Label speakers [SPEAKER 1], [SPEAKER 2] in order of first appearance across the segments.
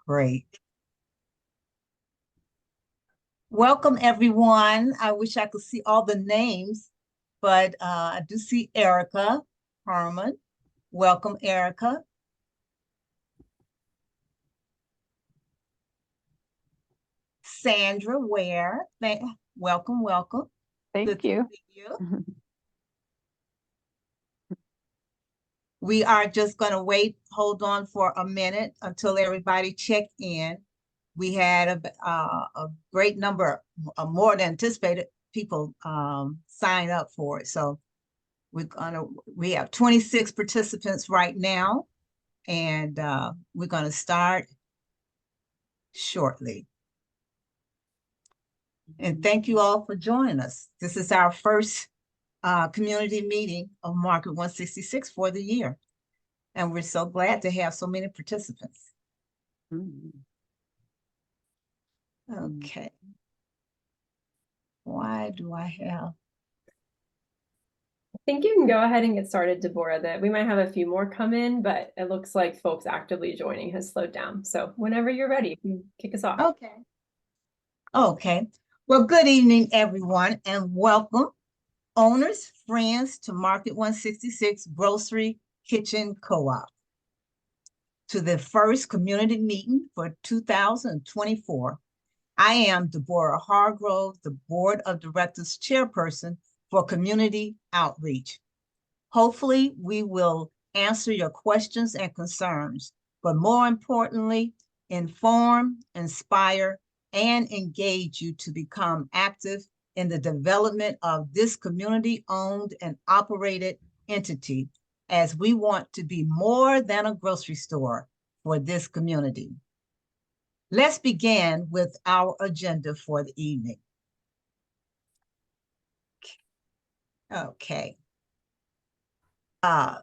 [SPEAKER 1] Great. Welcome, everyone. I wish I could see all the names, but I do see Erica Herman. Welcome, Erica. Sandra Ware. Welcome, welcome.
[SPEAKER 2] Thank you.
[SPEAKER 1] You. We are just going to hold on for a minute until everybody check in. We had a great number, more than anticipated people sign up for it. So we have 26 participants right now, and we're gonna start shortly. And thank you all for joining us. This is our first community meeting of Market 166 for the year. And we're so glad to have so many participants. Okay. Why do I have?
[SPEAKER 3] I think you can go ahead and get started, Deborah. That we might have a few more come in, but it looks like folks actively joining has slowed down. So whenever you're ready, you can kick us off.
[SPEAKER 1] Okay. Okay. Well, good evening, everyone, and welcome owners, friends to Market 166 Grocery Kitchen Co-op to the first community meeting for 2024. I am Deborah Hargrove, the Board of Directors Chairperson for Community Outreach. Hopefully, we will answer your questions and concerns, but more importantly, inform, inspire, and engage you to become active in the development of this community-owned and operated entity, as we want to be more than a grocery store for this community. Let's begin with our agenda for the evening. Okay. I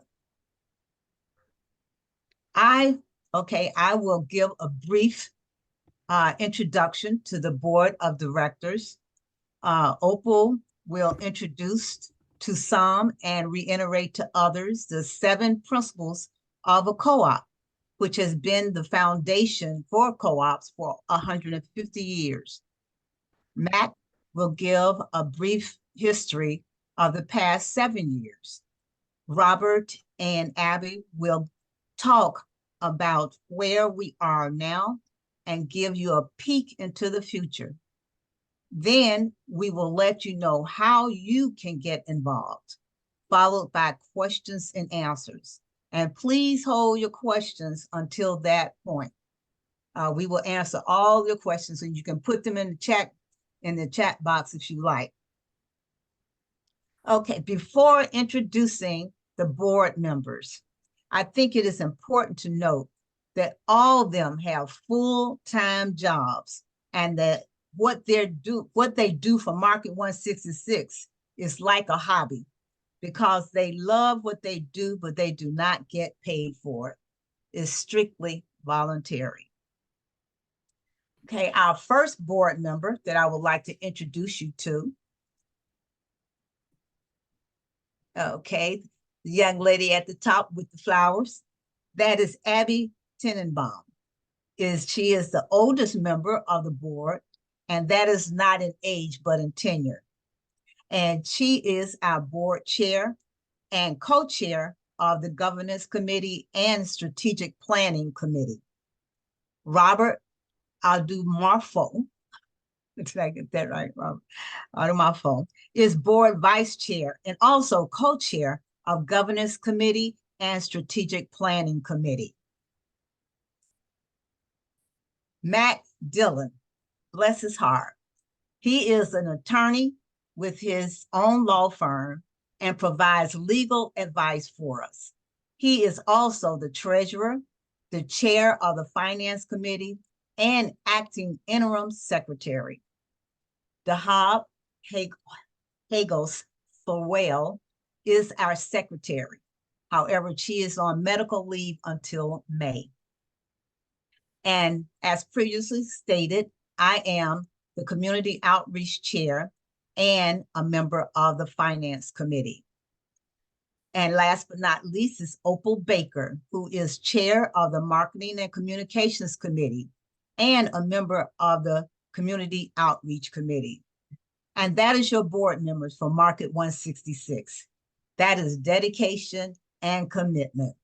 [SPEAKER 1] will give a brief introduction to the Board of Directors. Opal will introduce to some and reiterate to others the 7 principles of a co-op, which has been the foundation for co-ops for 150 years. Matt will give a brief history of the past 7 years. Robert and Abby will talk about where we are now and give you a peek into the future. Then we will let you know how you can get involved, followed by questions and answers. And please hold your questions until that point. We will answer all your questions, and you can put them in the chat box if you like. Okay, before introducing the board members, I think it is important to note that all of them have full-time jobs, and that what they do for Market 166 is like a hobby, because they love what they do, but they do not get paid for it. It's strictly voluntary. Okay, our first board member that I would like to introduce you to. Okay, the young lady at the top with the flowers, that is Abby Tenenbaum. She is the oldest member of the board, and that is not in age, but in tenure. And she is our board chair and co-chair of the Governance Committee and Strategic Planning Committee. Robert Adumarfo, did I get that right, Robert? Adumarfo is board vice chair and also co-chair of Governance Committee and Strategic Planning Committee. Matt Dillon, bless his heart. He is an attorney with his own law firm and provides legal advice for us. He is also the treasurer, the chair of the Finance Committee, and acting interim secretary. Dahab Hagos Thorwell is our secretary. However, she is on medical leave until May. And as previously stated, I am the Community Outreach Chair and a member of the Finance Committee. And last but not least is Opal Baker, who is chair of the Marketing and Communications Committee and a member of the Community Outreach Committee. And that is your board members for Market 166. That is dedication and commitment.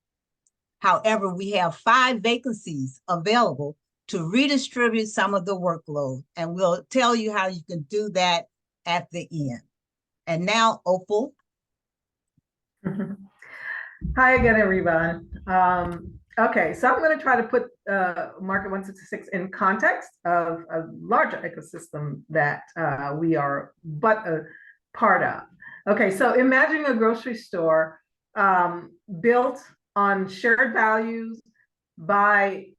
[SPEAKER 1] However, we have 5 vacancies available to redistribute some of the workload, and we'll tell you how you can do that at the end. And now, Opal.
[SPEAKER 2] Hi again, everyone. Okay, so I'm going to try to put Market 166 in context of a larger ecosystem that we are but a part of. Okay, so imagine a grocery store built on shared values by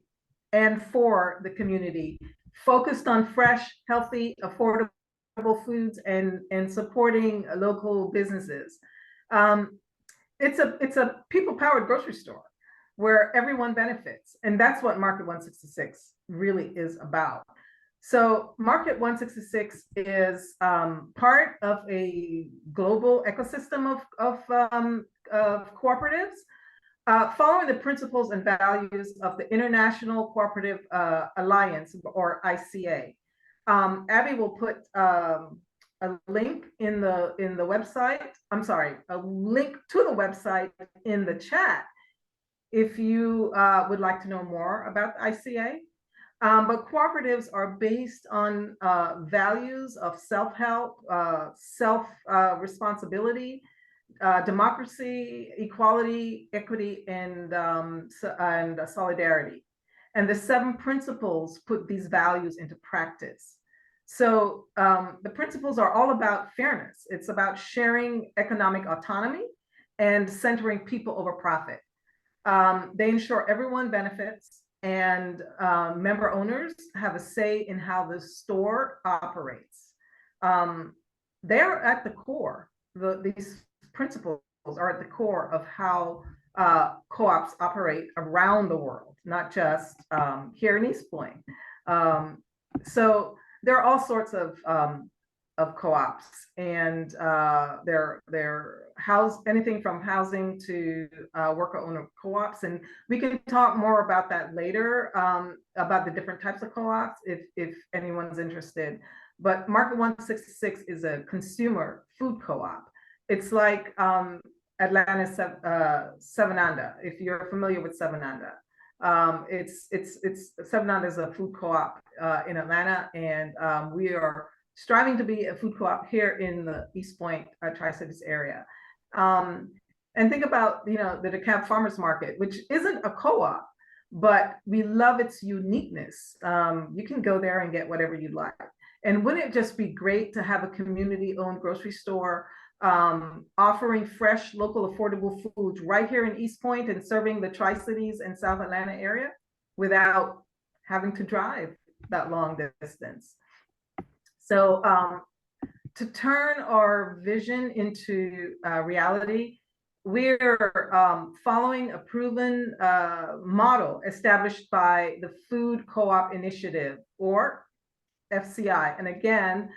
[SPEAKER 2] and for the community, focused on fresh, healthy, affordable foods and supporting local businesses. It's a people-powered grocery store where everyone benefits. And that's what Market 166 really is about. So Market 166 is part of a global ecosystem of cooperatives, following the principles and values of the International Cooperative Alliance, or ICA. Abby will put a link in the website. I'm sorry, a link to the website in the chat if you would like to know more about the ICA. But cooperatives are based on values of self-help, self-responsibility, democracy, equality, equity, and solidarity. And the 7 principles put these values into practice. So the principles are all about fairness. It's about sharing economic autonomy and centering people over profit. They ensure everyone benefits, and member owners have a say in how the store operates. They're at the core. These principles are at the core of how co-ops operate around the world, not just here in East Point. So there are all sorts of co-ops, and they're anything from housing to worker-owner co-ops, and we can talk more about that later, about the different types of co-ops if anyone's interested. But Market 166 is a consumer food co-op. It's like Atlanta's Seven Anda, if you're familiar with Seven Anda. Seven Anda is a food co-op in Atlanta, and we are striving to be a food co-op here in the East Point, Tri-Cities area. And think about, the DeKalb Farmers Market, which isn't a co-op, but we love its uniqueness. You can go there and get whatever you like. And wouldn't it just be great to have a community-owned grocery store offering fresh, local, affordable foods right here in East Point and serving the Tri-Cities and South Atlanta area without having to drive that long distance? So to turn our vision into reality, we're following a proven model established by the Food Co-op Initiative, or FCI. And again,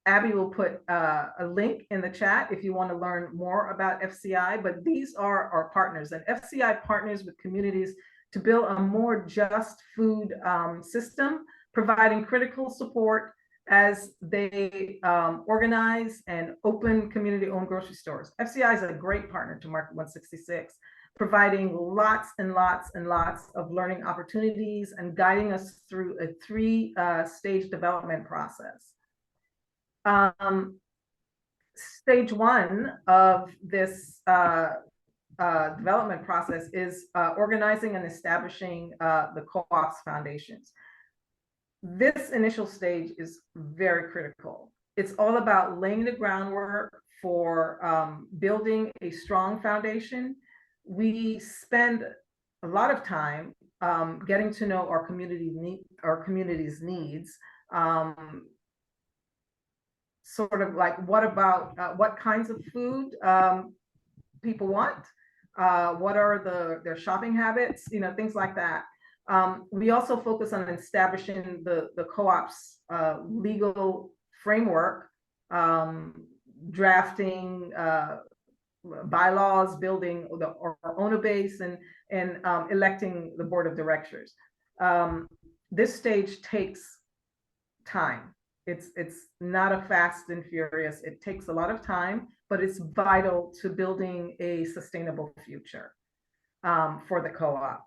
[SPEAKER 2] Abby will put a link in the chat if you want to learn more about FCI, but these are our partners, and FCI partners with communities to build a more just food system, providing critical support as they organize and open community-owned grocery stores. FCI is a great partner to Market 166, providing lots and lots and lots of learning opportunities and guiding us through a 3-stage development process. Stage 1 of this development process is organizing and establishing the co-ops foundations. This initial stage is very critical. It's all about laying the groundwork for building a strong foundation. We spend a lot of time getting to know our community's needs. Sort of like, what kinds of food people want? What are their shopping habits? Things like that. We also focus on establishing the co-op's legal framework, drafting bylaws, building our owner base, and electing the board of directors. This stage takes time. It's not a fast and furious. It takes a lot of time, but it's vital to building a sustainable future for the co-op.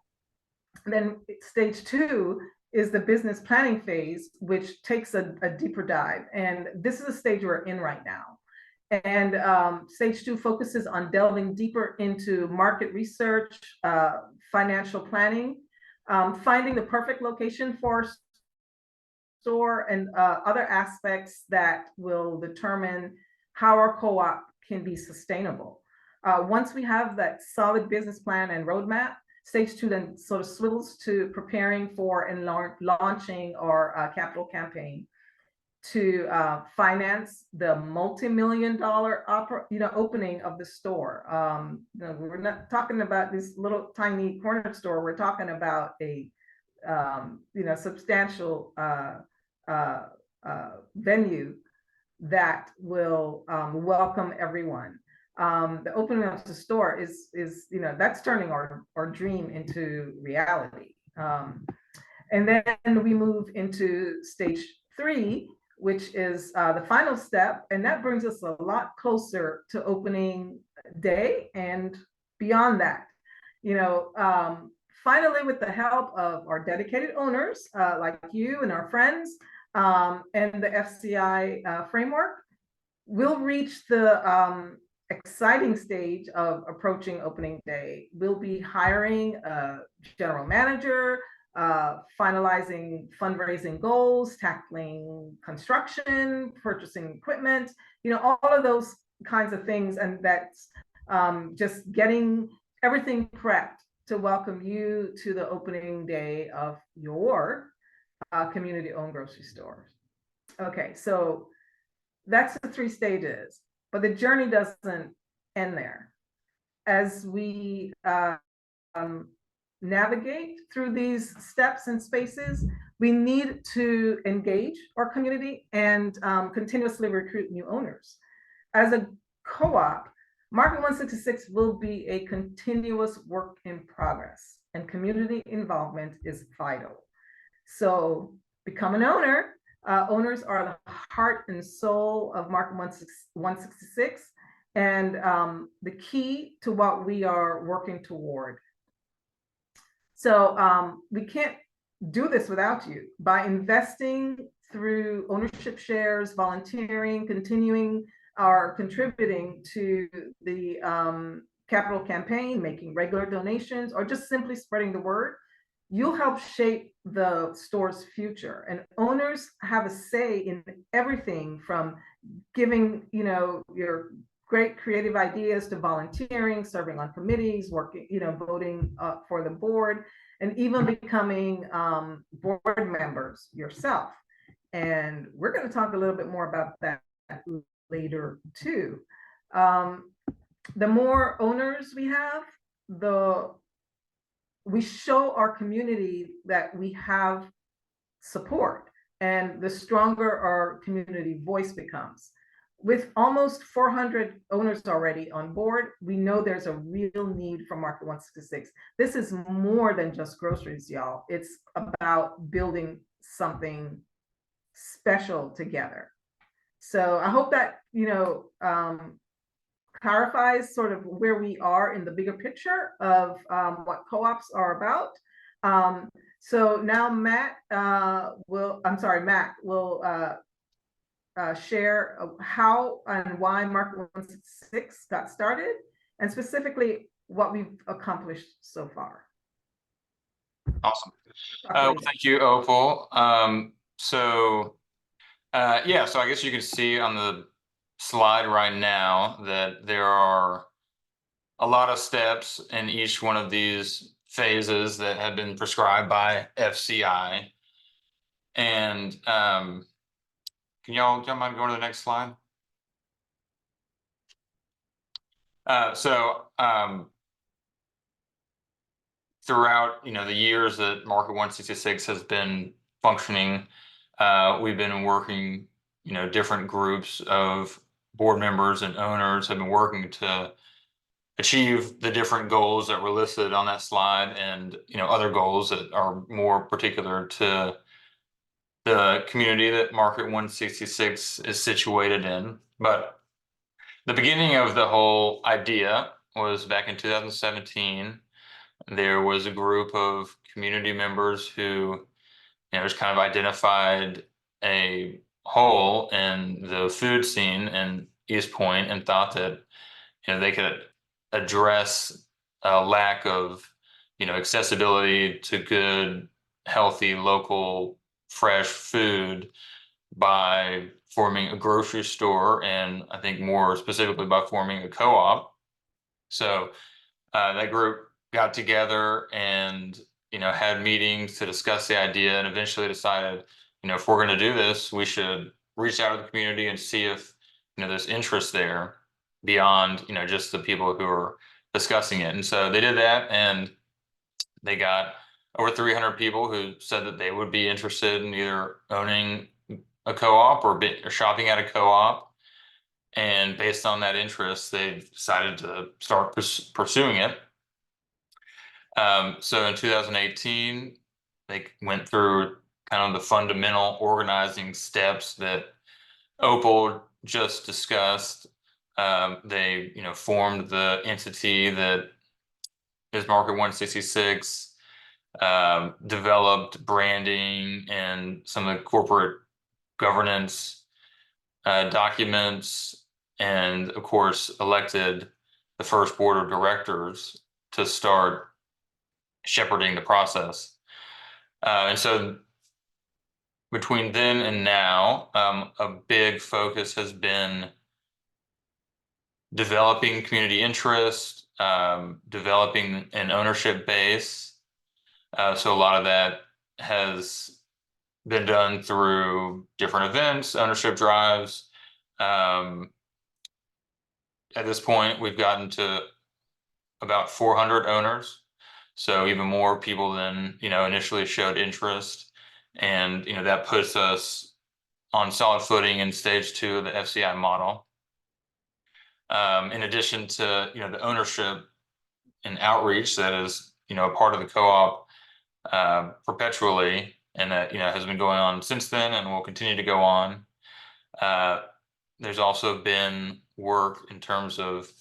[SPEAKER 2] Then stage 2 is the business planning phase, which takes a deeper dive. And this is a stage we're in right now. And stage 2 focuses on delving deeper into market research, financial planning, finding the perfect location for store, and other aspects that will determine how our co-op can be sustainable. Once we have that solid business plan and roadmap, stage 2 then sort of swivels to preparing for and launching our capital campaign to finance the multi-million-dollar opening of the store. We're not talking about this little tiny corner store. We're talking about a substantial venue that will welcome everyone. The opening of the store is that's turning our dream into reality. And then we move into stage 3, which is the final step, and that brings us a lot closer to opening day and beyond that. Finally, with the help of our dedicated owners like you and our friends and the FCI framework, we'll reach the exciting stage of approaching opening day. We'll be hiring a general manager, finalizing fundraising goals, tackling construction, purchasing equipment, all of those kinds of things. And that's just getting everything prepped to welcome you to the opening day of your community-owned grocery stores. Okay, so that's the 3 stages, but the journey doesn't end there. As we navigate through these steps and spaces, we need to engage our community and continuously recruit new owners. As a co-op, Market 166 will be a continuous work in progress, and community involvement is vital. So become an owner. Owners are the heart and soul of Market 166, and the key to what we are working toward. So we can't do this without you. By investing through ownership shares, volunteering, continuing or contributing to the capital campaign, making regular donations, or just simply spreading the word, you'll help shape the store's future. And owners have a say in everything from giving, your great creative ideas to volunteering, serving on committees, working, voting for the board, and even becoming board members yourself. And we're going to talk a little bit more about that later too. The more owners we have, we show our community that we have support, and the stronger our community voice becomes. With almost 400 owners already on board, we know there's a real need for Market 166. This is more than just groceries, y'all. It's about building something special together. So I hope that, clarifies sort of where we are in the bigger picture of what co-ops are about. So now Matt will share how and why Market 166 got started, and specifically what we've accomplished so far.
[SPEAKER 4] Awesome. Well, thank you, Opal. So I guess you can see on the slide right now that there are a lot of steps in each one of these phases that have been prescribed by FCI. And can y'all mind going to the next slide? Throughout the years that Market 166 has been functioning, we've been working, different groups of board members and owners have been working to achieve the different goals that were listed on that slide, and other goals that are more particular to the community that Market 166 is situated in. But the beginning of the whole idea was back in 2017. There was a group of community members who just kind of identified a hole in the food scene in East Point and thought that they could address a lack of accessibility to good, healthy, local, fresh food by forming a grocery store, and I think more specifically by forming a co-op. So that group got together and had meetings to discuss the idea, and eventually decided if we're going to do this, we should reach out to the community and see if there's interest there beyond just the people who are discussing it. And so they did that, and they got over 300 people who said that they would be interested in either owning a co-op or shopping at a co-op. And based on that interest, they decided to start pursuing it. So in 2018, they went through kind of the fundamental organizing steps that Opal just discussed. They, formed the entity that is Market 166, developed branding and some of the corporate governance documents, and of course elected the first board of directors to start shepherding the process. And so between then and now, a big focus has been developing community interest, developing an ownership base. So a lot of that has been done through different events, ownership drives. At this point, we've gotten to about 400 owners. So even more people than, initially showed interest. And, that puts us on solid footing in stage 2 of the FCI model. In addition to, the ownership and outreach that is, a part of the co-op perpetually, and that, has been going on since then and will continue to go on. There's also been work in terms of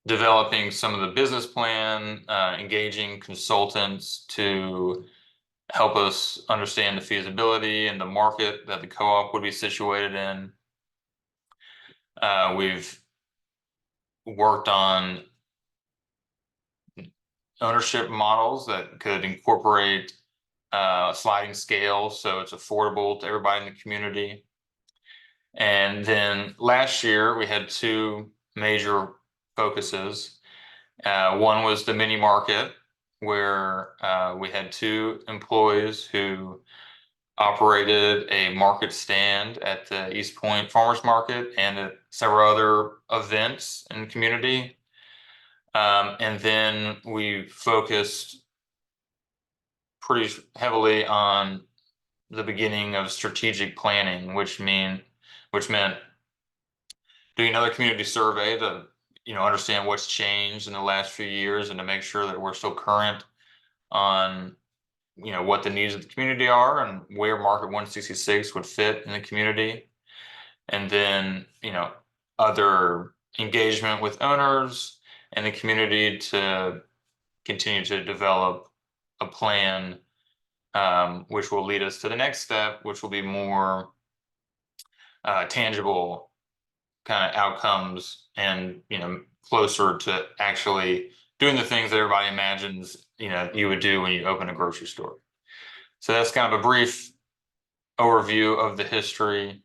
[SPEAKER 4] developing some of the business plan, engaging consultants to help us understand the feasibility and the market that the co-op would be situated in. We've worked on ownership models that could incorporate a sliding scale so it's affordable to everybody in the community. And then last year we had 2 major focuses. One was the mini market, where we had 2 employees who operated a market stand at the East Point Farmers Market and at several other events in the community. And then we focused pretty heavily on the beginning of strategic planning, which meant doing another community survey to understand what's changed in the last few years and to make sure that we're still current on what the needs of the community are and where Market 166 would fit in the community. And then other engagement with owners and the community to continue to develop a plan, which will lead us to the next step, which will be more tangible kind of outcomes and closer to actually doing the things that everybody imagines you would do when you open a grocery store. So that's kind of a brief overview of the history.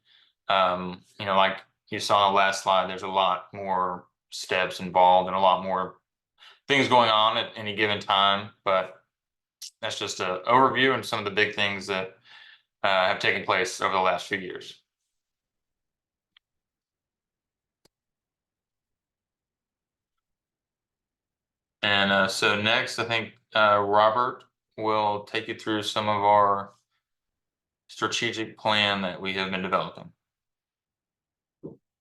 [SPEAKER 4] Like you saw on the last slide, there's a lot more steps involved and a lot more things going on at any given time, but that's just an overview and some of the big things that have taken place over the last few years. And so next, I think Robert will take you through some of our strategic plan that we have been developing.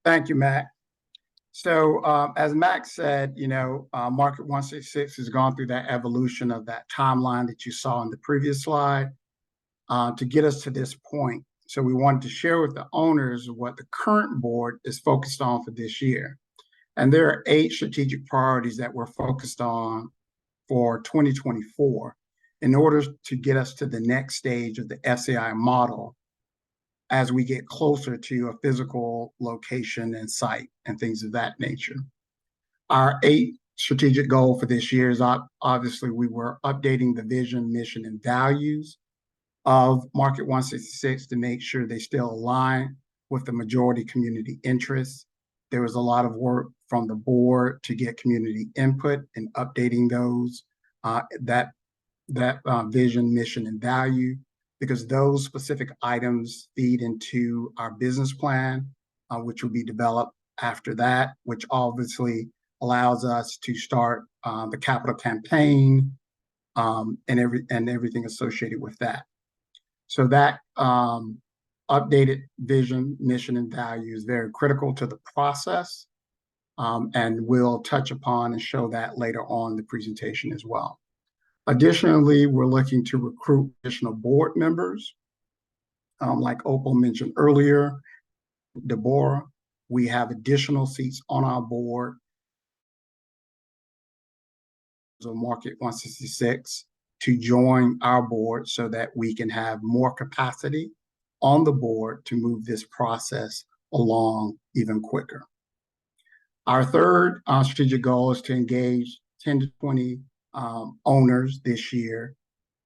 [SPEAKER 5] Thank you, Matt. So as Max said, Market 166 has gone through that evolution of that timeline that you saw in the previous slide to get us to this point. So we wanted to share with the owners what the current board is focused on for this year. And there are 8 strategic priorities that we're focused on for 2024 in order to get us to the next stage of the FCI model as we get closer to a physical location and site and things of that nature. Our 8 strategic goal for this year is obviously we were updating the vision, mission, and values of Market 166 to make sure they still align with the majority community interests. There was a lot of work from the board to get community input and updating those, that vision, mission, and value, because those specific items feed into our business plan, which will be developed after that, which obviously allows us to start the capital campaign and everything associated with that. So that updated vision, mission, and value is very critical to the process, and we'll touch upon and show that later on in the presentation as well. Additionally, we're looking to recruit additional board members. Like Opal mentioned earlier, Deborah, we have additional seats on our board of Market 166 to join our board so that we can have more capacity on the board to move this process along even quicker. Our third strategic goal is to engage 10 to 20 owners this year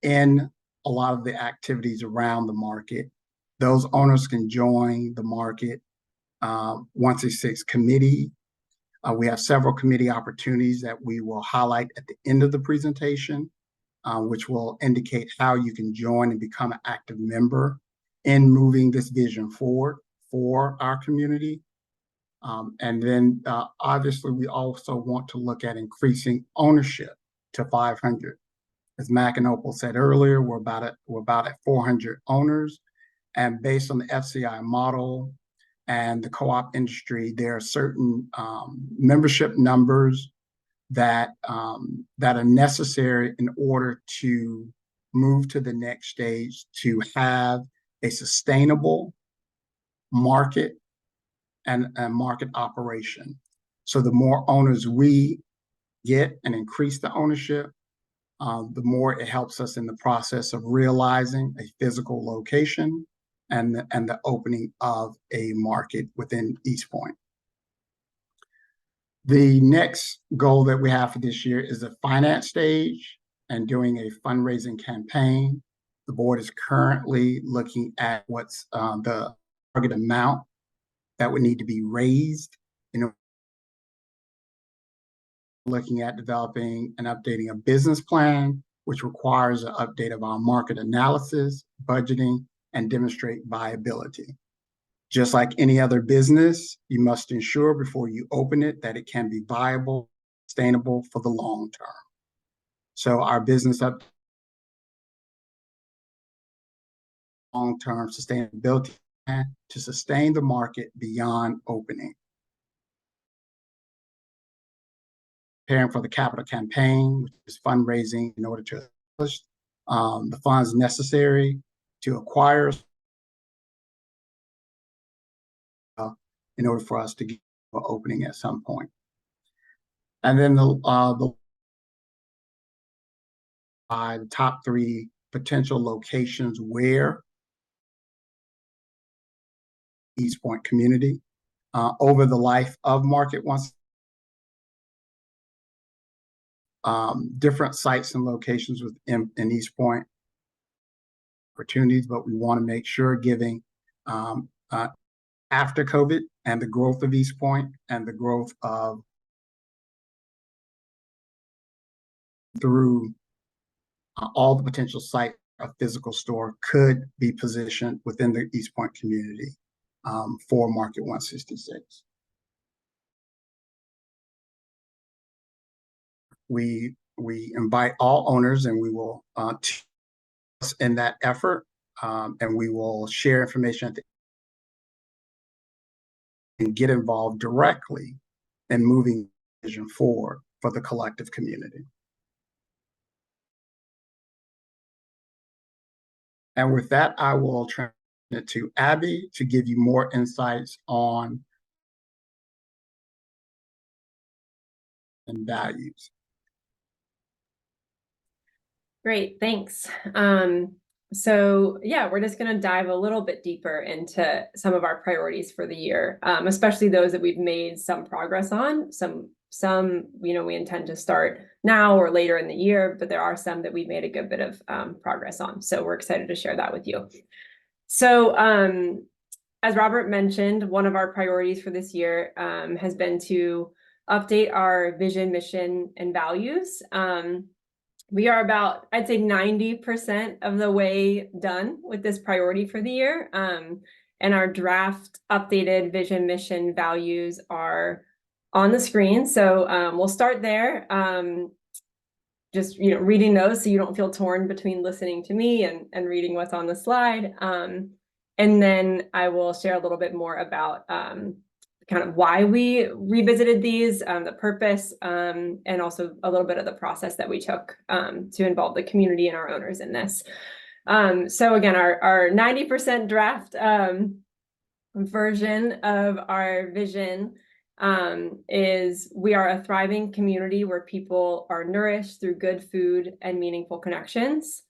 [SPEAKER 5] in a lot of the activities around the market. Those owners can join the Market 166 committee. We have several committee opportunities that we will highlight at the end of the presentation, which will indicate how you can join and become an active member in moving this vision forward for our community. And then obviously we also want to look at increasing ownership to 500. As Mac and Opal said earlier, we're about at 400 owners, and based on the FCI model and the co-op industry, there are certain membership numbers that are necessary in order to move to the next stage to have a sustainable market and a market operation. So the more owners we get and increase the ownership, the more it helps us in the process of realizing a physical location and the opening of a market within East Point. The next goal that we have for this year is the finance stage and doing a fundraising campaign. The board is currently looking at what's the target amount that would need to be raised. Looking at developing and updating a business plan, which requires an update of our market analysis, budgeting, and demonstrate viability. Just like any other business, you must ensure before you open it that it can be viable, sustainable for the long term. So our business long-term sustainability plan to sustain the market beyond opening. Preparing for the capital campaign, which is fundraising in order to establish the funds necessary to acquire in order for us to get an opening at some point. And then the top 3 potential locations where East Point community over the life of Market once. Different sites and locations in East Point opportunities, but we want to make sure giving after COVID and the growth of East Point and the growth of through all the potential site of physical store could be positioned within the East Point community for Market 166. We invite all owners, and we will in that effort, and we will share information and get involved directly and moving vision forward for the collective community. And with that, I will turn it to Abby to give you more insights on and values.
[SPEAKER 3] Great, thanks. So yeah, we're just going to dive a little bit deeper into some of our priorities for the year, especially those that we've made some progress on. Some we intend to start now or later in the year, but there are some that we've made a good bit of progress on. So we're excited to share that with you. So as Robert mentioned, one of our priorities for this year has been to update our vision, mission, and values. We are about, I'd say 90% of the way done with this priority for the year. And our draft updated vision, mission, values are on the screen. So we'll start there. Just reading those so you don't feel torn between listening to me and reading what's on the slide. And then I will share a little bit more about kind of why we revisited these, the purpose, and also a little bit of the process that we took to involve the community and our owners in this. So again, our 90% draft version of our vision is we are a thriving community where people are nourished through good food and meaningful connections.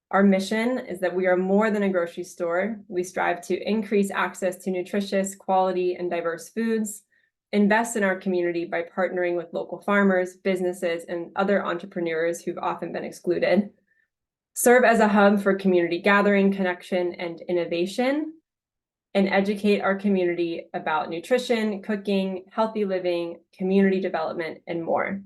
[SPEAKER 3] Our mission is that we are more than a grocery store. We strive to increase access to nutritious, quality, and diverse foods, invest in our community by partnering with local farmers, businesses, and other entrepreneurs who've often been excluded, serve as a hub for community gathering, connection, and innovation, and educate our community about nutrition, cooking, healthy living, community development, and more.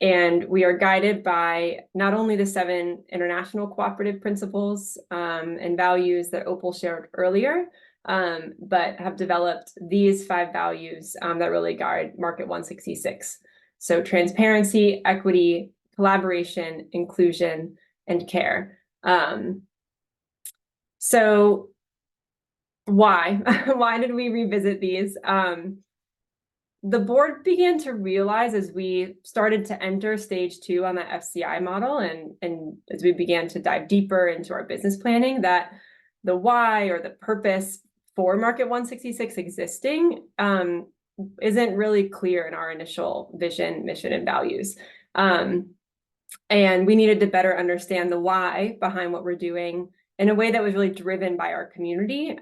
[SPEAKER 3] And we are guided by not only the 7 international cooperative principles and values that Opal shared earlier, but have developed these 5 values that really guide Market 166. So transparency, equity, collaboration, inclusion, and care. So why? Why did we revisit these? The board began to realize as we started to enter stage 2 on the FCI model and as we began to dive deeper into our business planning that the why or the purpose for Market 166 existing isn't really clear in our initial vision, mission, and values. And we needed to better understand the why behind what we're doing in a way that was really driven by our community.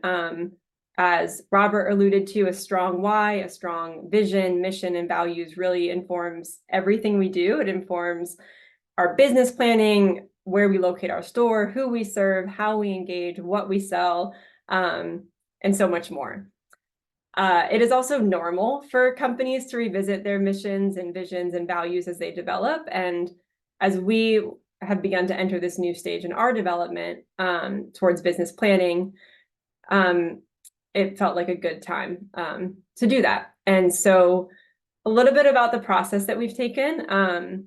[SPEAKER 3] As Robert alluded to, a strong why, a strong vision, mission, and values really informs everything we do. It informs our business planning, where we locate our store, who we serve, how we engage, what we sell, and so much more. It is also normal for companies to revisit their missions and visions and values as they develop. And as we have begun to enter this new stage in our development towards business planning, it felt like a good time to do that. And so a little bit about the process that we've taken.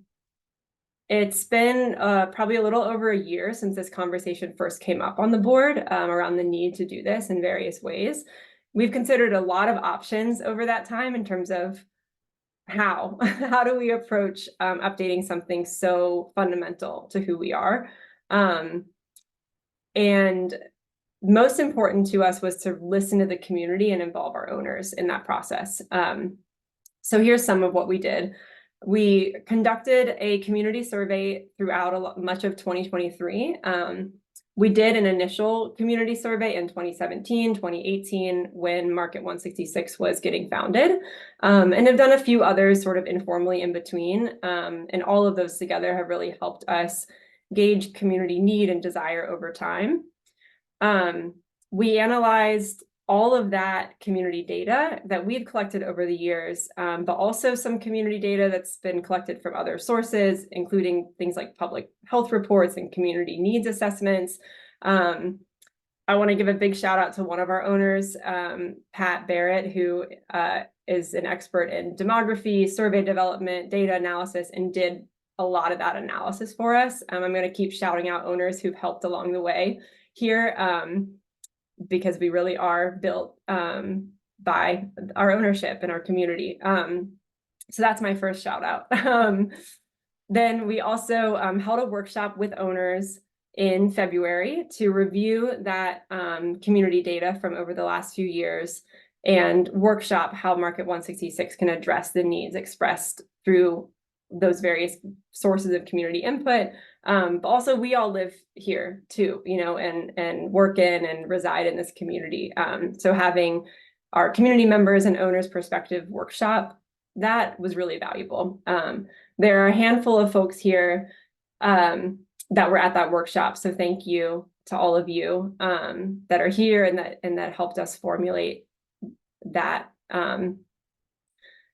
[SPEAKER 3] It's been probably a little over a year since this conversation first came up on the board around the need to do this in various ways. We've considered a lot of options over that time in terms of how do we approach updating something so fundamental to who we are. And most important to us was to listen to the community and involve our owners in that process. So here's some of what we did. We conducted a community survey throughout much of 2023. We did an initial community survey in 2017, 2018, when Market 166 was getting founded, and have done a few others sort of informally in between. And all of those together have really helped us gauge community need and desire over time. We analyzed all of that community data that we've collected over the years, but also some community data that's been collected from other sources, including things like public health reports and community needs assessments. I want to give a big shout out to one of our owners, Pat Barrett, who is an expert in demography, survey development, data analysis, and did a lot of that analysis for us. I'm going to keep shouting out owners who've helped along the way here, because we really are built by our ownership and our community. So that's my first shout out. Then we also held a workshop with owners in February to review that community data from over the last few years and workshop how Market 166 can address the needs expressed through those various sources of community input. But also we all live here too, you know, and work in and reside in this community. So having our community members and owners perspective workshop, that was really valuable. There are a handful of folks here that were at that workshop. So thank you to all of you that are here and that helped us formulate that.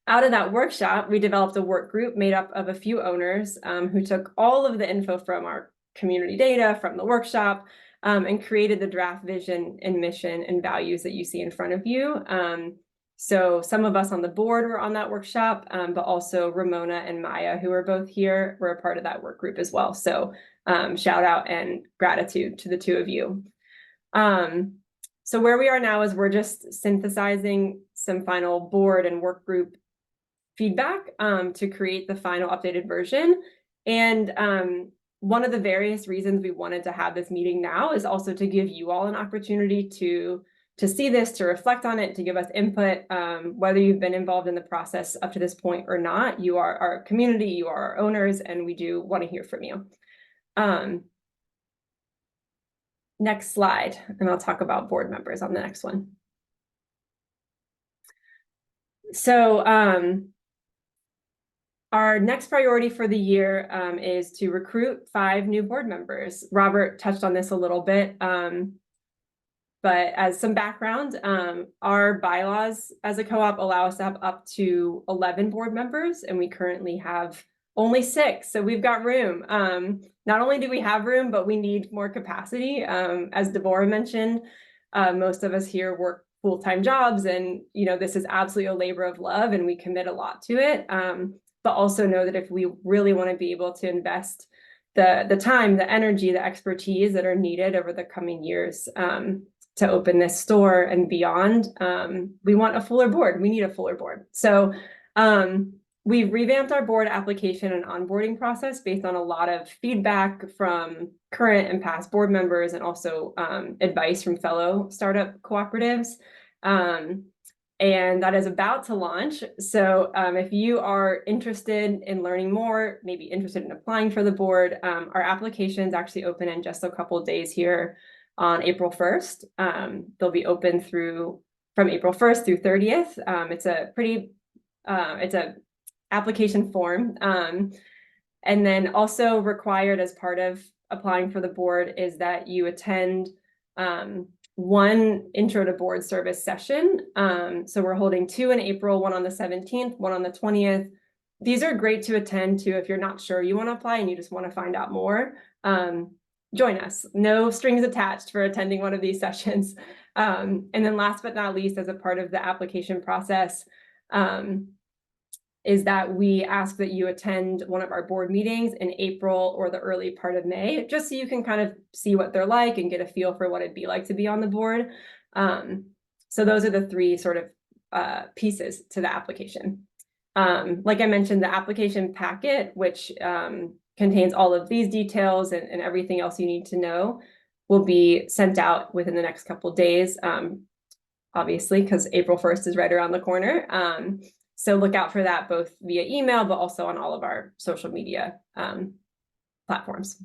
[SPEAKER 3] Out of that workshop, we developed a work group made up of a few owners who took all of the info from our community data from the workshop and created the draft vision and mission and values that you see in front of you. So some of us on the board were on that workshop, but also Ramona and Maya, who are both here, were a part of that work group as well. So shout out and gratitude to the two of you. So where we are now is we're just synthesizing some final board and work group feedback to create the final updated version. And one of the various reasons we wanted to have this meeting now is also to give you all an opportunity to see this, to reflect on it, to give us input, whether you've been involved in the process up to this point or not. You are our community, you are our owners, and we do want to hear from you. Next slide, and I'll talk about board members on the next one. So our next priority for the year is to recruit 5 new board members. Robert touched on this a little bit. But as some background, our bylaws as a co-op allow us to have up to 11 board members, and we currently have only 6, so we've got room. Not only do we have room, but we need more capacity. As Deborah mentioned, most of us here work full-time jobs, and you know this is absolutely a labor of love, and we commit a lot to it. But also know that if we really want to be able to invest the time, the energy, the expertise that are needed over the coming years to open this store and beyond, we want a fuller board. We need a fuller board. So we've revamped our board application and onboarding process based on a lot of feedback from current and past board members and also advice from fellow startup cooperatives. And that is about to launch. So if you are interested in learning more, maybe interested in applying for the board, our applications actually open in just a couple of days here on April 1st. They'll be open from April 1st through 30th. It's a application form. And then also required as part of applying for the board is that you attend one intro to board service session. So we're holding 2 in April, one on the 17th, one on the 20th. These are great to attend to if you're not sure you want to apply and you just want to find out more. Join us. No strings attached for attending one of these sessions. And then last but not least, as a part of the application process, is that we ask that you attend one of our board meetings in April or the early part of May, just so you can kind of see what they're like and get a feel for what it'd be like to be on the board. So those are the 3 sort of pieces to the application. Like I mentioned, the application packet, which contains all of these details and everything else you need to know, will be sent out within the next couple of days, obviously, because April 1st is right around the corner. So look out for that both via email, but also on all of our social media platforms.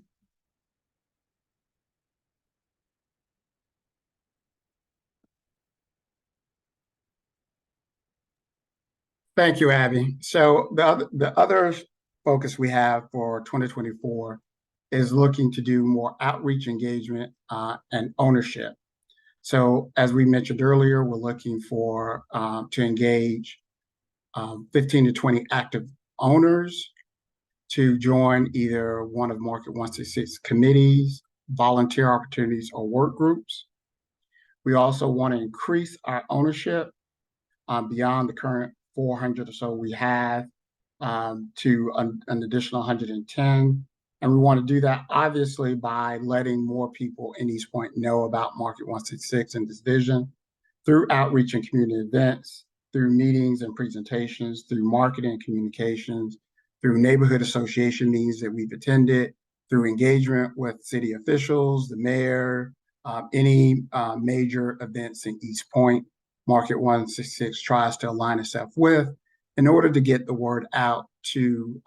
[SPEAKER 5] Thank you, Abby. So the other focus we have for 2024 is looking to do more outreach engagement and ownership. So as we mentioned earlier, we're looking for to engage 15 to 20 active owners to join either one of Market 166 committees, volunteer opportunities, or work groups. We also want to increase our ownership beyond the current 400 or so we have to an additional 110. And we want to do that obviously by letting more people in East Point know about Market 166 and this vision through outreach and community events, through meetings and presentations, through marketing and communications, through neighborhood association meetings that we've attended, through engagement with city officials, the mayor, any major events in East Point, Market 166 tries to align itself with in order to get the word out to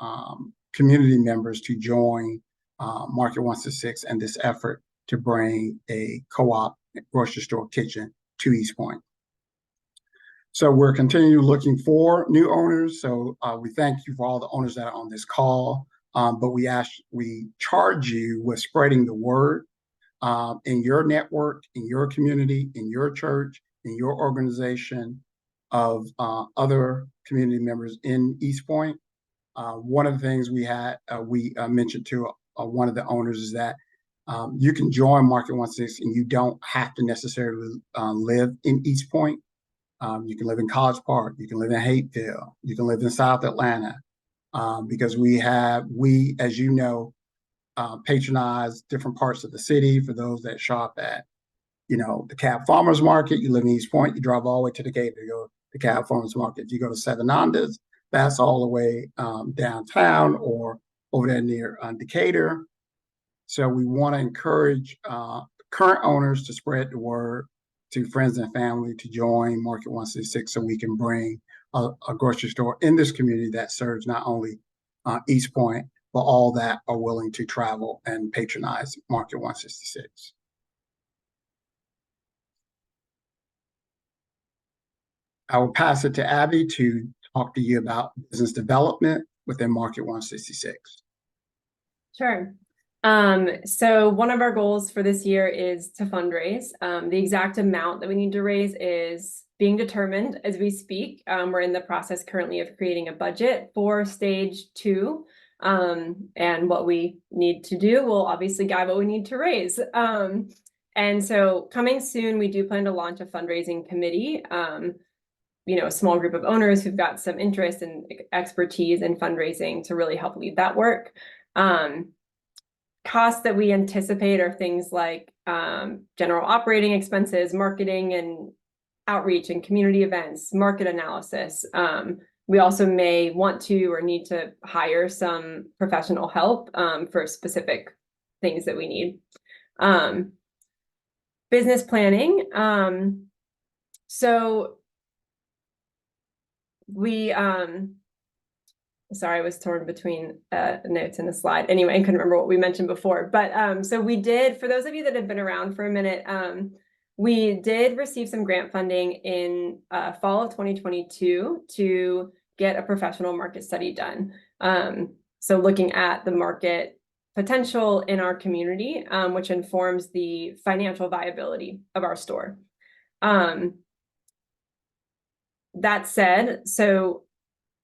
[SPEAKER 5] community members to join Market 166 and this effort to bring a co-op grocery store kitchen to East Point. So we're continuing looking for new owners. So we thank you for all the owners that are on this call, but we charge you with spreading the word in your network, in your community, in your church, in your organization of other community members in East Point. One of the things we mentioned to one of the owners is that you can join Market 166 and you don't have to necessarily live in East Point. You can live in College Park, you can live in Hateville, you can live in South Atlanta, because we, as you know, patronize different parts of the city. For those that shop at, the Cab Farmers Market, you live in East Point, you drive all the way to Decatur to go to the Cab Farmers Market. If you go to Seven Ondas, that's all the way downtown or over there near Decatur. So we want to encourage current owners to spread the word to friends and family to join Market 166 so we can bring a grocery store in this community that serves not only East Point, but all that are willing to travel and patronize Market 166. I will pass it to Abby to talk to you about business development within Market 166.
[SPEAKER 3] Sure. So one of our goals for this year is to fundraise. The exact amount that we need to raise is being determined as we speak. We're in the process currently of creating a budget for stage 2. And what we need to do will obviously guide what we need to raise. And so coming soon, we do plan to launch a fundraising committee. A small group of owners who've got some interest and expertise in fundraising to really help lead that work. Costs that we anticipate are things like general operating expenses, marketing and outreach and community events, market analysis. We also may want to or need to hire some professional help for specific things that we need. Business planning. So we, sorry, I was torn between notes and the slide. Anyway, I couldn't remember what we mentioned before. But so we did, for those of you that have been around for a minute, we did receive some grant funding in fall of 2022 to get a professional market study done. So looking at the market potential in our community, which informs the financial viability of our store. That said, so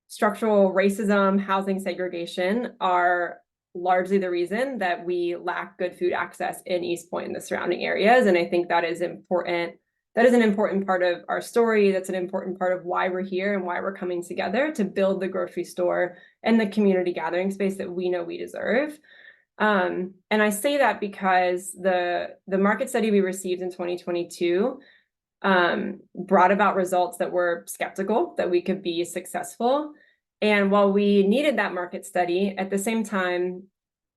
[SPEAKER 3] structural racism, housing segregation are largely the reason that we lack good food access in East Point and the surrounding areas. And I think that is important. That is an important part of our story. That's an important part of why we're here and why we're coming together to build the grocery store and the community gathering space that we know we deserve. And I say that because the market study we received in 2022 brought about results that were skeptical that we could be successful. And while we needed that market study, at the same time,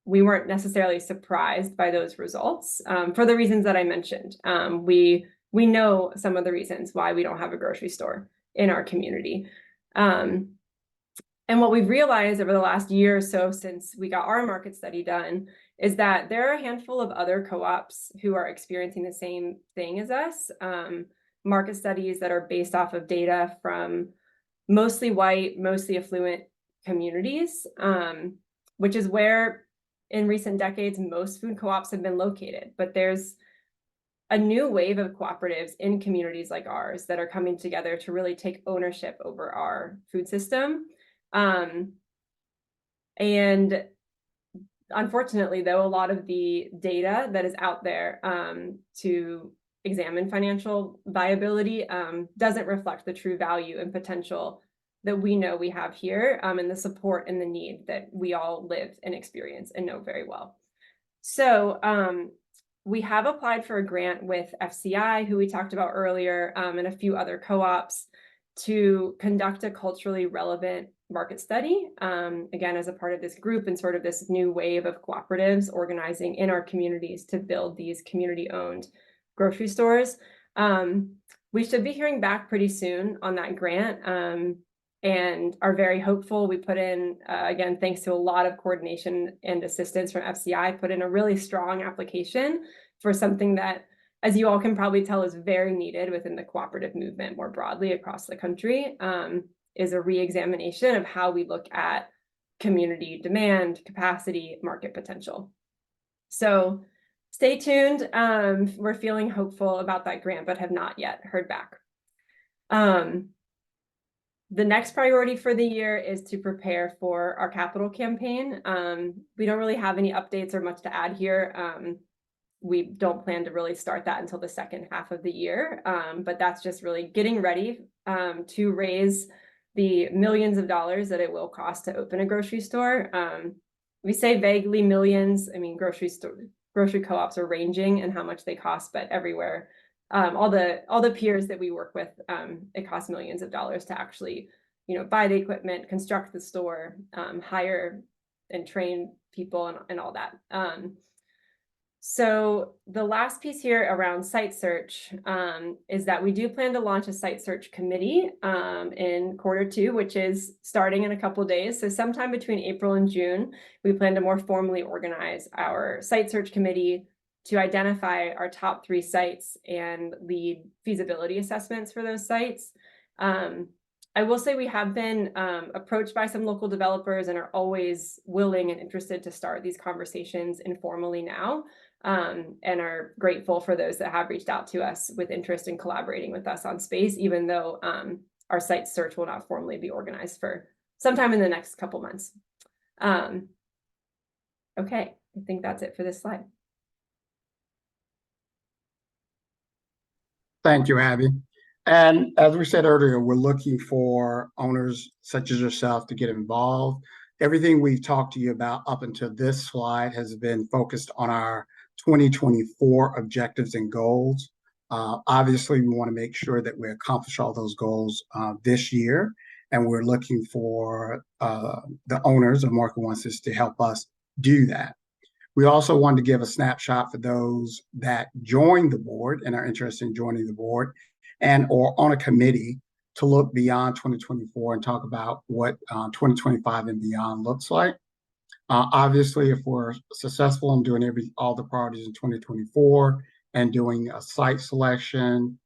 [SPEAKER 3] we weren't necessarily surprised by those results for the reasons that I mentioned. We know some of the reasons why we don't have a grocery store in our community. And what we've realized over the last year or so since we got our market study done is that there are a handful of other co-ops who are experiencing the same thing as us. Market studies that are based off of data from mostly white, mostly affluent communities, which is where in recent decades, most food co-ops have been located. But there's a new wave of cooperatives in communities like ours that are coming together to really take ownership over our food system. And unfortunately, though, a lot of the data that is out there to examine financial viability doesn't reflect the true value and potential that we know we have here and the support and the need that we all live and experience and know very well. So we have applied for a grant with FCI, who we talked about earlier, and a few other co-ops to conduct a culturally relevant market study, again, as a part of this group and sort of this new wave of cooperatives organizing in our communities to build these community-owned grocery stores. We should be hearing back pretty soon on that grant, and are very hopeful. We put in, again, thanks to a lot of coordination and assistance from FCI, put in a really strong application for something that, as you all can probably tell, is very needed within the cooperative movement more broadly across the country, is a re-examination of how we look at community demand, capacity, market potential. So stay tuned. We're feeling hopeful about that grant, but have not yet heard back. The next priority for the year is to prepare for our capital campaign. We don't really have any updates or much to add here. We don't plan to really start that until the second half of the year, but that's just really getting ready to raise the millions of dollars that it will cost to open a grocery store. We say vaguely millions. I mean, grocery co-ops are ranging in how much they cost, but everywhere, all the peers that we work with, it costs millions of dollars to actually, buy the equipment, construct the store, hire and train people and all that. So the last piece here around site search is that we do plan to launch a site search committee in Q2, which is starting in a couple of days. So sometime between April and June, we plan to more formally organize our site search committee to identify our top 3 sites and lead feasibility assessments for those sites. I will say we have been approached by some local developers and are always willing and interested to start these conversations informally now, and are grateful for those that have reached out to us with interest in collaborating with us on space, even though our site search will not formally be organized for sometime in the next couple months. Okay, I think that's it for this slide.
[SPEAKER 5] Thank you, Abby. And as we said earlier, we're looking for owners such as yourself to get involved. Everything we've talked to you about up until this slide has been focused on our 2024 objectives and goals. Obviously, we want to make sure that we accomplish all those goals this year, and we're looking for the owners of Market 160 to help us do that. We also wanted to give a snapshot for those that joined the board and are interested in joining the board and or on a committee to look beyond 2024 and talk about what 2025 and beyond looks like. Obviously, if we're successful in doing all the priorities in 2024 and doing a site selection,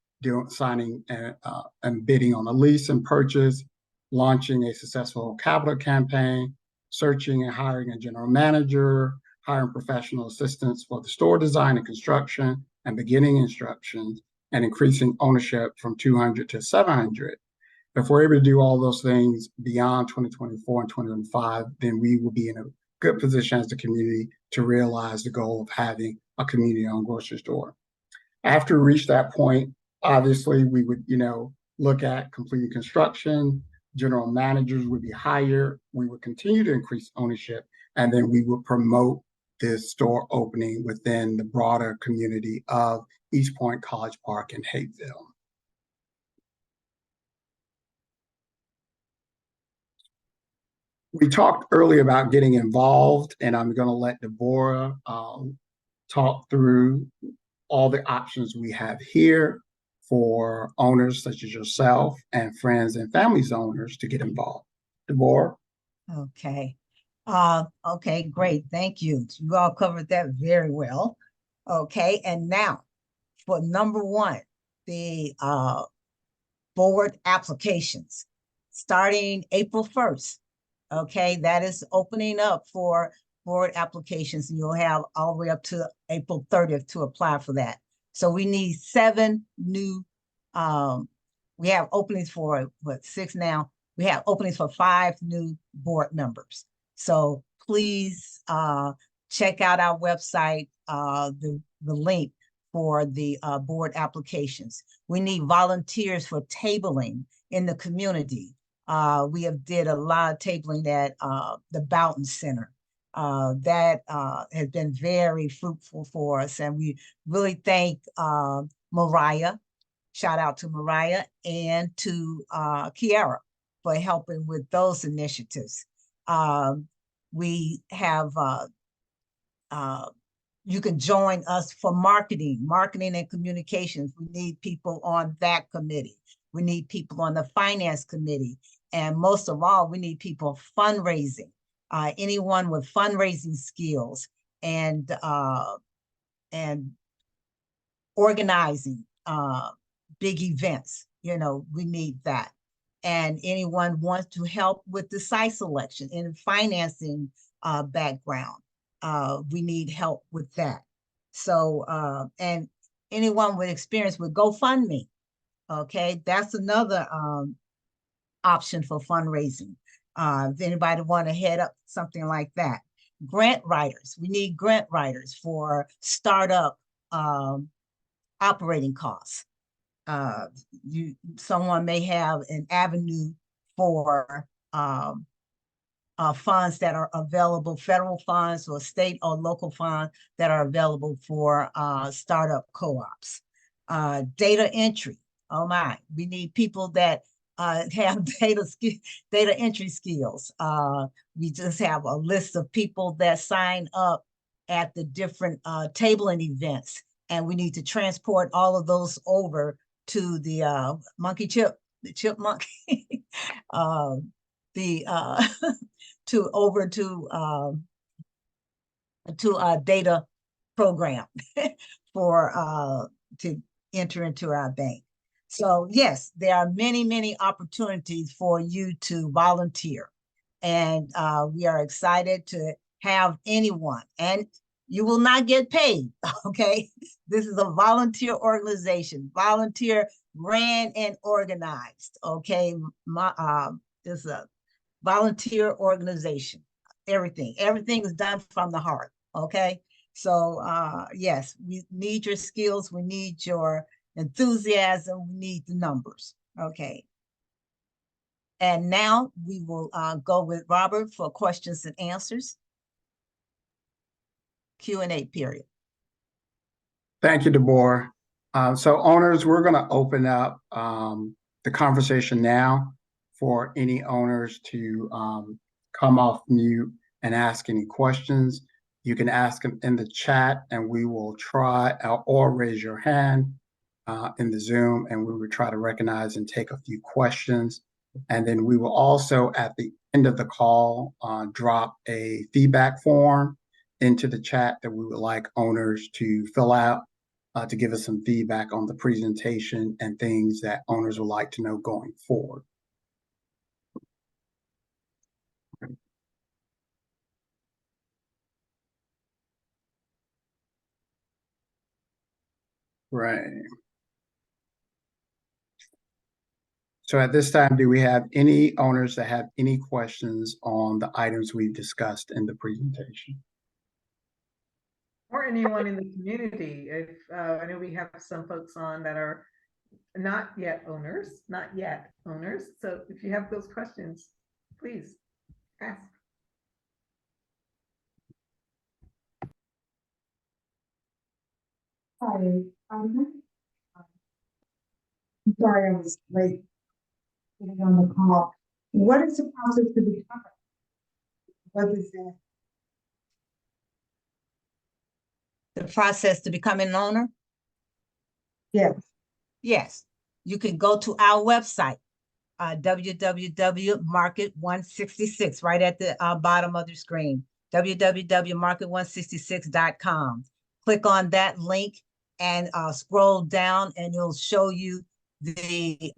[SPEAKER 5] signing and bidding on a lease and purchase, launching a successful capital campaign, searching and hiring a general manager, hiring professional assistants for the store design and construction and beginning instructions, and increasing ownership from 200 to 700. If we're able to do all those things beyond 2024 and 2025, then we will be in a good position as a community to realize the goal of having a community-owned grocery store. After we reach that point, obviously we would, look at completing construction, general managers would be hired, we would continue to increase ownership, and then we would promote this store opening within the broader community of East Point, College Park, and Hapeville. We talked earlier about getting involved, and I'm going to let Deborah talk through all the options we have here for owners such as yourself and friends and families owners to get involved. Deborah?
[SPEAKER 1] Okay. Okay, great. Thank you. You all covered that very well. Okay, and now for number 1, the board applications starting April 1st. Okay, that is opening up for board applications, and you'll have all the way up to April 30th to apply for that. So we need 7 new, we have openings for, 6 now? We have openings for 5 new board members. So please check out our website, the link for the board applications. We need volunteers for tabling in the community. We have did a lot of tabling at the Boughton Center. That has been very fruitful for us. And we really thank Mariah. Shout out to Mariah and to Kiara for helping with those initiatives. We have, you can join us for marketing and communications. We need people on that committee. We need people on the finance committee. And most of all, we need people fundraising. Anyone with fundraising skills and organizing big events, we need that. And anyone wants to help with the site selection and financing background, we need help with that. So, and anyone with experience with GoFundMe, okay, that's another option for fundraising. If anybody want to head up something like that. Grant writers, we need grant writers for startup operating costs. Someone may have an avenue for funds that are available, federal funds or state or local funds that are available for startup co-ops. Data entry, oh my, we need people that have data entry skills. We just have a list of people that sign up at the different tabling events, and we need to transport all of those over to the chipmunk, over to a data program for to enter into our bank. So yes, there are many opportunities for you to volunteer, and we are excited to have anyone, and you will not get paid, okay? This is a volunteer organization, volunteer ran and organized, okay? This is a volunteer organization. Everything is done from the heart, okay? So yes, we need your skills, we need your enthusiasm, we need the numbers, okay? And now we will go with Robert for questions and answers. Q&A period.
[SPEAKER 5] Thank you, Deborah. So owners, we're going to open up the conversation now for any owners to come off mute and ask any questions. You can ask them in the chat and we will try, or raise your hand in the Zoom, and we will try to recognize and take a few questions. And then we will also, at the end of the call, drop a feedback form into the chat that we would like owners to fill out to give us some feedback on the presentation and things that owners would like to know going forward. Right. So at this time, do we have any owners that have any questions on the items we've discussed in the presentation?
[SPEAKER 2] Or anyone in the community. If I know we have some folks on that are not yet owners. So if you have those questions, please ask.
[SPEAKER 6] Hi, I'm sorry I was late getting on the call. What is the process to become? What is that?
[SPEAKER 1] The process to becoming an owner?
[SPEAKER 6] Yes.
[SPEAKER 1] Yes, you can go to our website, www.market166, right at the bottom of the screen, www.market166.com. Click on that link and scroll down, and it'll show you the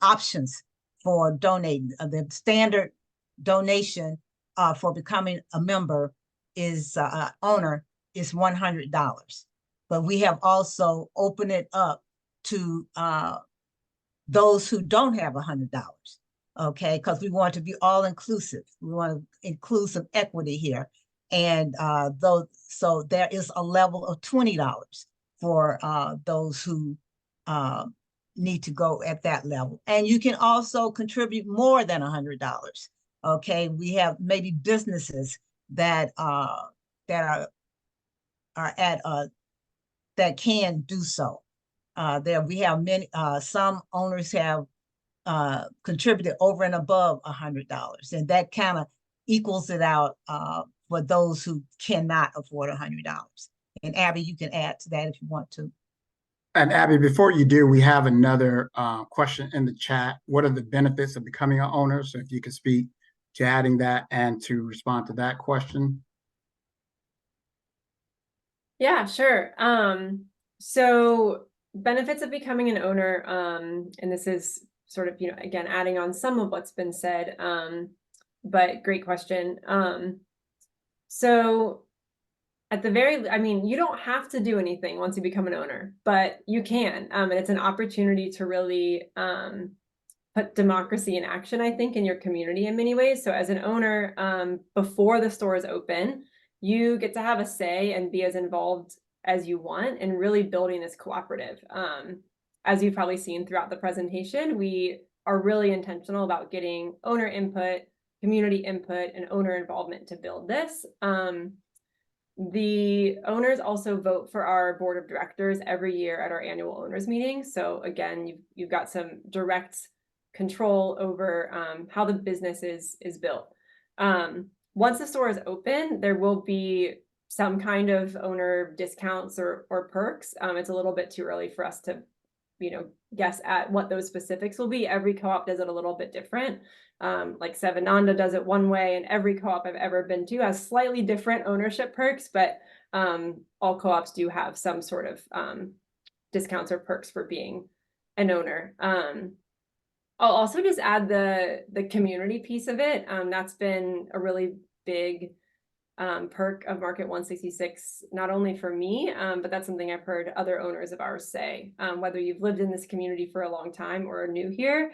[SPEAKER 1] options for donating. The standard donation for becoming a member is owner is $100. But we have also opened it up to those who don't have $100, okay? Because we want to be all inclusive. We want to include some equity here. And so there is a level of $20 for those who need to go at that level. And you can also contribute more than $100, okay? We have maybe businesses that that are at that can do so. There we have many. Some owners have contributed over and above $100, and that kind of equals it out for those who cannot afford $100. And Abby, you can add to that if you want to.
[SPEAKER 5] And Abby, before you do, we have another question in the chat. What are the benefits of becoming an owner? So if you could speak to adding that and to respond to that question.
[SPEAKER 3] Yeah, sure. So benefits of becoming an owner, and this is sort of, again, adding on some of what's been said, but great question. So at the you don't have to do anything once you become an owner, but you can, and it's an opportunity to really put democracy in action, I think, in your community in many ways. So as an owner, before the store is open, you get to have a say and be as involved as you want in really building this cooperative. As you've probably seen throughout the presentation, we are really intentional about getting owner input, community input, and owner involvement to build this. The owners also vote for our board of directors every year at our annual owners meeting. So again, you've got some direct control over how the business is built. Once the store is open, there will be some kind of owner discounts or perks. It's a little bit too early for us to, guess at what those specifics will be. Every co-op does it a little bit different. Like Sevananda does it one way, and every co-op I've ever been to has slightly different ownership perks, but all co-ops do have some sort of discounts or perks for being an owner. I'll also just add the community piece of it. That's been a really big perk of Market 166, not only for me, but that's something I've heard other owners of ours say. Whether you've lived in this community for a long time or are new here,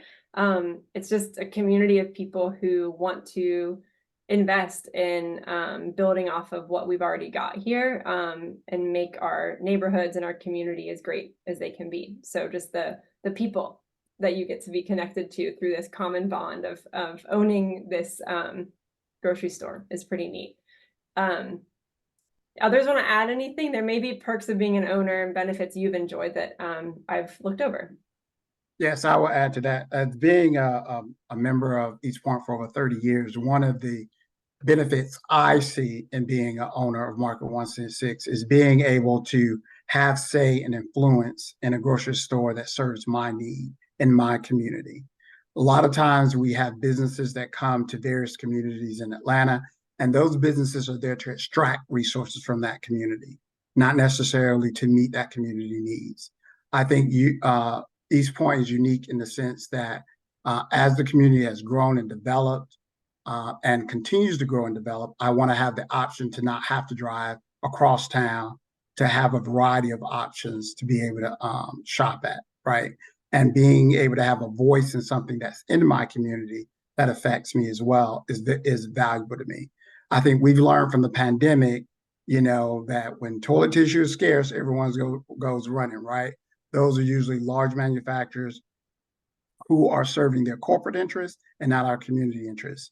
[SPEAKER 3] it's just a community of people who want to invest in building off of what we've already got here, and make our neighborhoods and our community as great as they can be. So just the people that you get to be connected to through this common bond of owning this grocery store is pretty neat. Others want to add anything? There may be perks of being an owner and benefits you've enjoyed that I've looked over.
[SPEAKER 5] Yes, I will add to that. As being a member of East Point for over 30 years, one of the benefits I see in being an owner of Market 166 is being able to have say and influence in a grocery store that serves my need in my community. A lot of times we have businesses that come to various communities in Atlanta, and those businesses are there to extract resources from that community, not necessarily to meet that community needs. I think East Point is unique in the sense that as the community has grown and developed and continues to grow and develop, I want to have the option to not have to drive across town, to have a variety of options to be able to shop at, right? And being able to have a voice in something that's in my community that affects me as well is valuable to me. I think we've learned from the pandemic, that when toilet tissue is scarce, everyone goes running, right? Those are usually large manufacturers who are serving their corporate interests and not our community interests.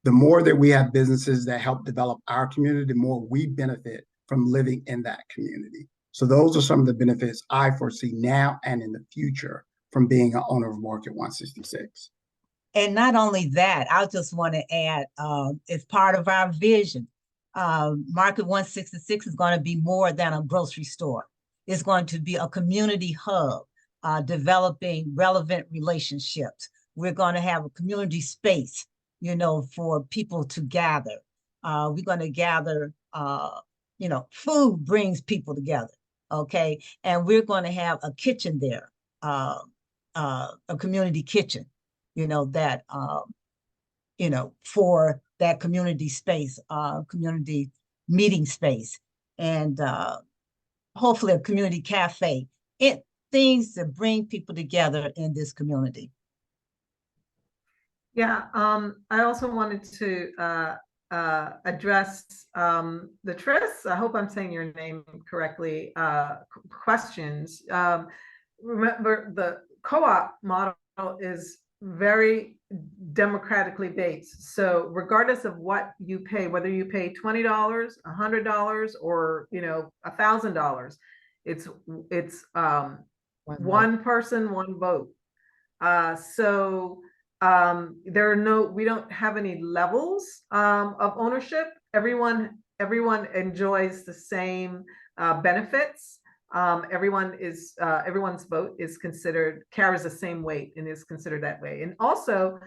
[SPEAKER 5] The more that we have businesses that help develop our community, the more we benefit from living in that community. So those are some of the benefits I foresee now and in the future from being an owner of Market 166.
[SPEAKER 1] And not only that, I just want to add, as part of our vision, Market 166 is going to be more than a grocery store. It's going to be a community hub, developing relevant relationships. We're going to have a community space, for people to gather. We're going to gather, food brings people together, okay? And we're going to have a kitchen there, a community kitchen, that, for that community space, community meeting space, and hopefully a community cafe. Things to bring people together in this community.
[SPEAKER 2] Yeah, I also wanted to address the Tris, I hope I'm saying your name correctly, questions. Remember, the co-op model is very democratically based. So regardless of what you pay, whether you pay $20, $100, or $1,000, it's one person, one vote. We don't have any levels of ownership. Everyone enjoys the same benefits. Everyone's vote is carries the same weight and is considered that way. And also,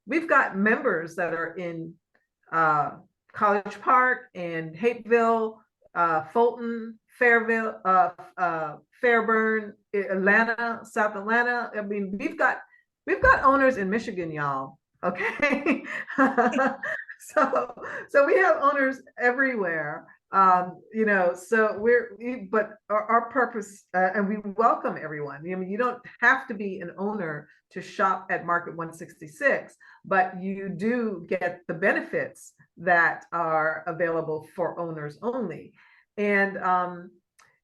[SPEAKER 2] we've got members that are in College Park and Hapeville, Fulton, Fairville, Fairburn, Atlanta, South Atlanta. I mean, we've got owners in Michigan, y'all. Okay. So we have owners everywhere. But our purpose, and we welcome everyone. I mean, you don't have to be an owner to shop at Market 166, but you do get the benefits that are available for owners only. And,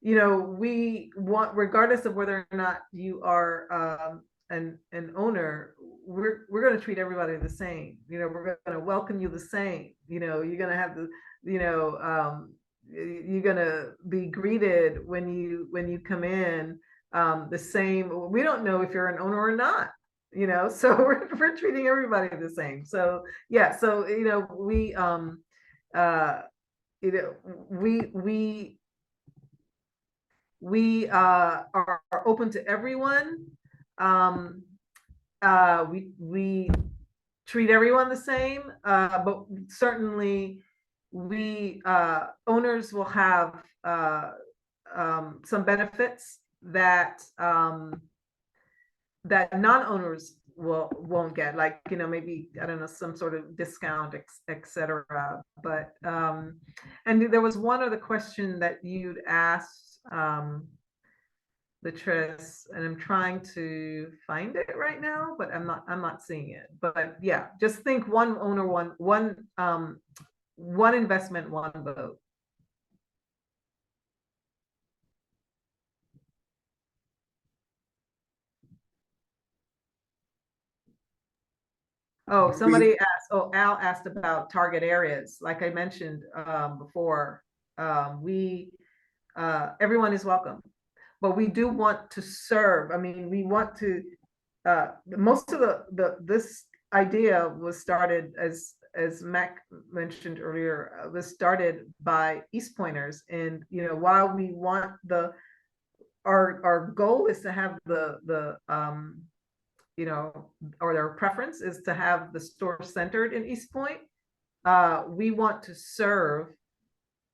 [SPEAKER 2] we want, regardless of whether or not you are an owner, we're going to treat everybody the same. We're going to welcome you the same. You're going to have the, you're going to be greeted when you come in the same. We don't know if you're an owner or not, so we're treating everybody the same. So yeah, so we are open to everyone. We treat everyone the same, but certainly we owners will have some benefits that that non-owners won't get, like maybe, I don't know, some sort of discount, etc. But and there was one other question that you'd asked, Latrice, and I'm trying to find it right now, but I'm not seeing it. But yeah, just think one owner, one investment, one vote. Oh, somebody asked, Al asked about target areas. Like I mentioned before, everyone is welcome, but we do want to serve. I mean, we want to, most of this idea was started, as Mac mentioned earlier, was started by East Pointers. And, while we want our goal is to have or their preference is to have the store centered in East Point, we want to serve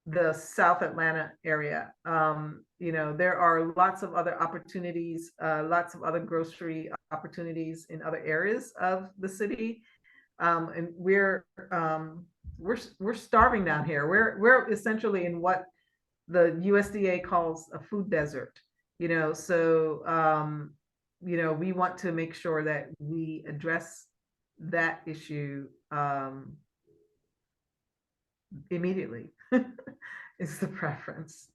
[SPEAKER 2] the South Atlanta area. There are lots of other opportunities, lots of other grocery opportunities in other areas of the city. And we're starving down here. We're essentially in what the USDA calls a food desert, so we want to make sure that we address that issue immediately. Is the preference.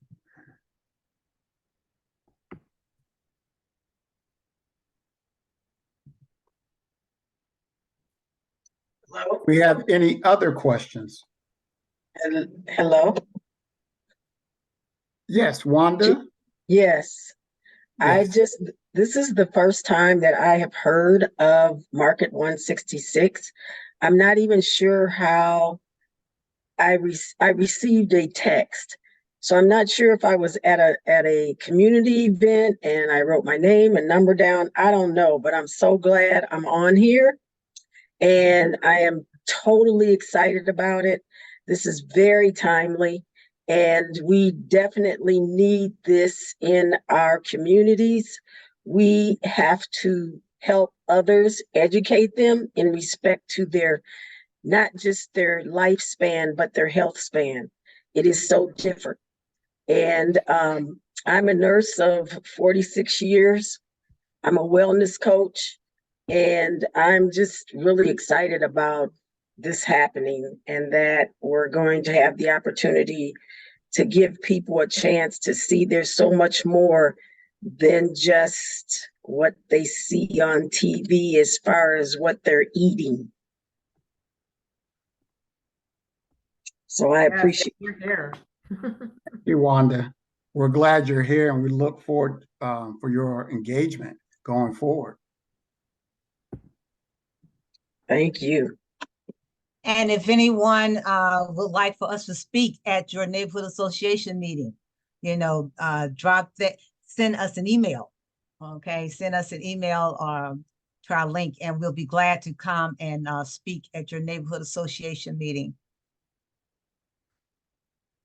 [SPEAKER 5] Do we have any other questions?
[SPEAKER 7] Hello?
[SPEAKER 5] Yes, Wanda?
[SPEAKER 7] Yes.
[SPEAKER 5] Yes.
[SPEAKER 7] This is the first time that I have heard of Market 166. I'm not even sure how I received a text. So I'm not sure if I was at a community event and I wrote my name and number down. I don't know, but I'm so glad I'm on here. And I am totally excited about it. This is very timely, and we definitely need this in our communities. We have to help others, educate them in respect to their, not just their lifespan, but their health span. It is so different. And I'm a nurse of 46 years. I'm a wellness coach. And I'm just really excited about this happening, and that we're going to have the opportunity to give people a chance to see there's so much more than just what they see on TV as far as what they're eating. So I
[SPEAKER 2] Yes,
[SPEAKER 7] appreciate.
[SPEAKER 2] you're here.
[SPEAKER 5] You, Wanda. We're glad you're here, and we look forward for your engagement going forward.
[SPEAKER 7] Thank you.
[SPEAKER 1] And if anyone would like for us to speak at your neighborhood association meeting, send us an email. Okay, send us an email to our link, and we'll be glad to come and speak at your neighborhood association meeting.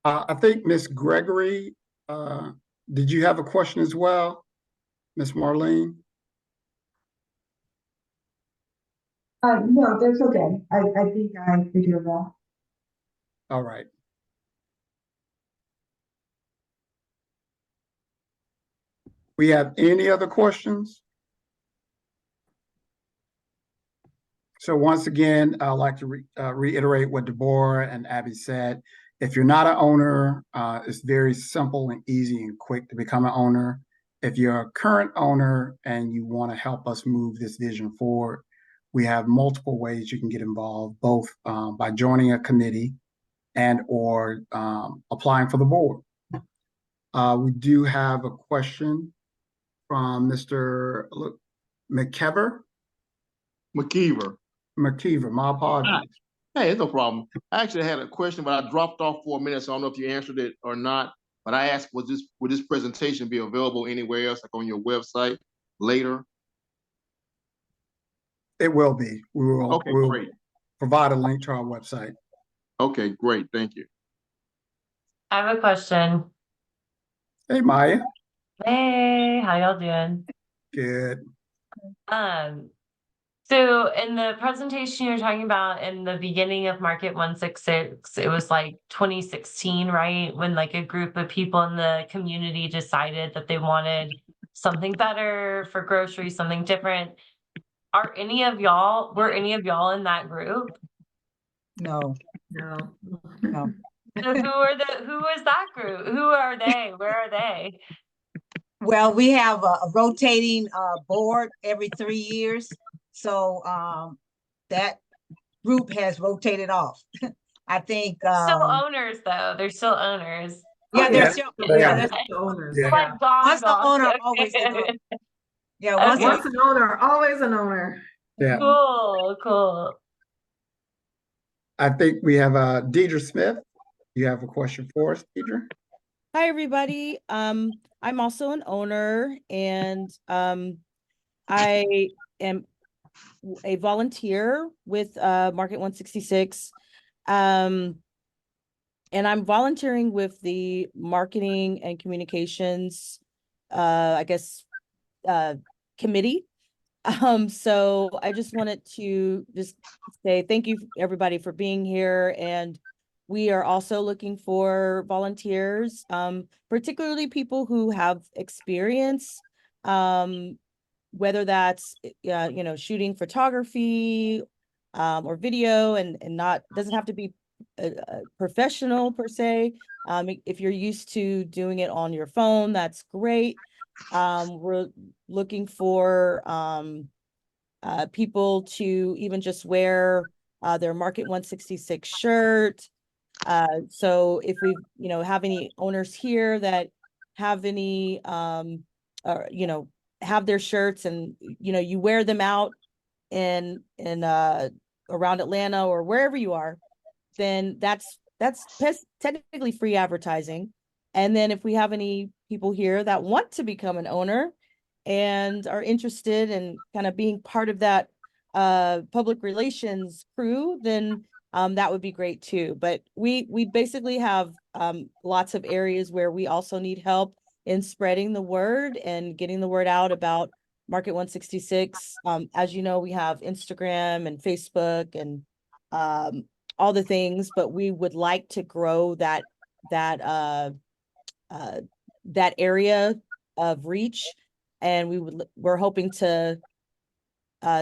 [SPEAKER 5] I think Miss Gregory, did you have a question as well, Miss Marlene?
[SPEAKER 6] No, that's okay. I think I figured it out.
[SPEAKER 5] All right. We have any other questions? So once again, I'd like to reiterate what Deborah and Abby said. If you're not an owner, it's very simple and easy and quick to become an owner. If you're a current owner and you want to help us move this vision forward, we have multiple ways you can get involved, both by joining a committee and or applying for the board. We do have a question from Mr. McKeever. McKeever, my apologies.
[SPEAKER 8] Hey, it's no problem. I actually had a question, but I dropped off for a minute, so I don't know if you answered it or not. But I asked, would this presentation be available anywhere else, like on your website later?
[SPEAKER 5] It will be. We'll
[SPEAKER 8] Great.
[SPEAKER 5] provide a link to our website.
[SPEAKER 8] Okay, great. Thank you.
[SPEAKER 9] I have a question.
[SPEAKER 5] Hey, Maya.
[SPEAKER 9] Hey, how y'all doing?
[SPEAKER 5] Good.
[SPEAKER 9] So in the presentation you're talking about in the beginning of Market 166, it was like 2016, right? When like a group of people in the community decided that they wanted something better for groceries, something different. Were any of y'all in that group?
[SPEAKER 1] No.
[SPEAKER 2] No.
[SPEAKER 9] So who is that group? Who are they? Where are they?
[SPEAKER 1] Well, we have a rotating board every 3 years. So that group has rotated off. I think
[SPEAKER 9] Still owners though. They're still owners.
[SPEAKER 1] yeah,
[SPEAKER 2] Oh,
[SPEAKER 1] they're
[SPEAKER 2] yeah.
[SPEAKER 1] still
[SPEAKER 2] Yeah,
[SPEAKER 1] they're
[SPEAKER 2] the owners.
[SPEAKER 5] Yeah.
[SPEAKER 9] Like gone,
[SPEAKER 1] once the
[SPEAKER 9] gone.
[SPEAKER 1] owner,
[SPEAKER 9] Okay.
[SPEAKER 1] always an owner. Yeah,
[SPEAKER 9] Okay.
[SPEAKER 2] Once an owner, always an owner.
[SPEAKER 5] Yeah.
[SPEAKER 9] Cool.
[SPEAKER 5] I think we have Deidre Smith. You have a question for us, Deidre?
[SPEAKER 10] Hi, everybody. I'm also an owner, and I am a volunteer with Market 166. And I'm volunteering with the marketing and communications, committee. So I just wanted to just say thank you, everybody, for being here. And we are also looking for volunteers, particularly people who have experience, whether that's, shooting photography, or video, and not, doesn't have to be a professional per se. If you're used to doing it on your phone, that's great. We're looking for people to even just wear their Market 166 shirt. So if we, have any owners here that have any, have their shirts, and, you wear them out in around Atlanta or wherever you are, then that's technically free advertising. And then if we have any people here that want to become an owner and are interested in kind of being part of that public relations crew, then that would be great too. But we basically have lots of areas where we also need help in spreading the word and getting the word out about Market 166. As you know, we have Instagram and Facebook and all the things, but we would like to grow that area of reach, and we're hoping to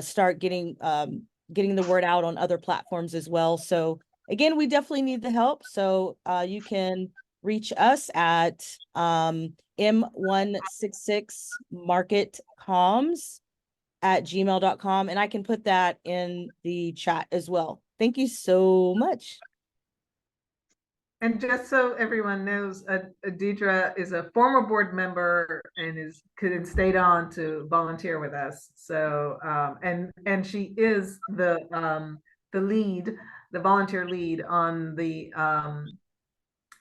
[SPEAKER 10] start getting the word out on other platforms as well. So again, we definitely need the help. So you can reach us at m166marketcoms@gmail.com, and I can put that in the chat as well. Thank you so much.
[SPEAKER 2] And just so everyone knows, Deidre is a former board member and stayed on to volunteer with us. So and she is the lead, the volunteer lead on the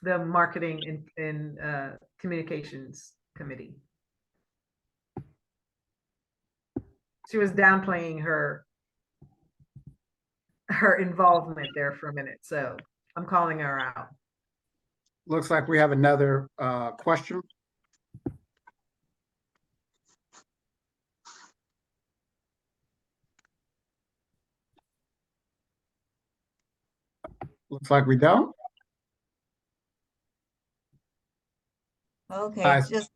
[SPEAKER 2] marketing and communications committee. She was downplaying her involvement there for a minute, so I'm calling her out.
[SPEAKER 5] Looks like we have another question. Looks like we don't.
[SPEAKER 1] Okay,
[SPEAKER 5] I-
[SPEAKER 1] just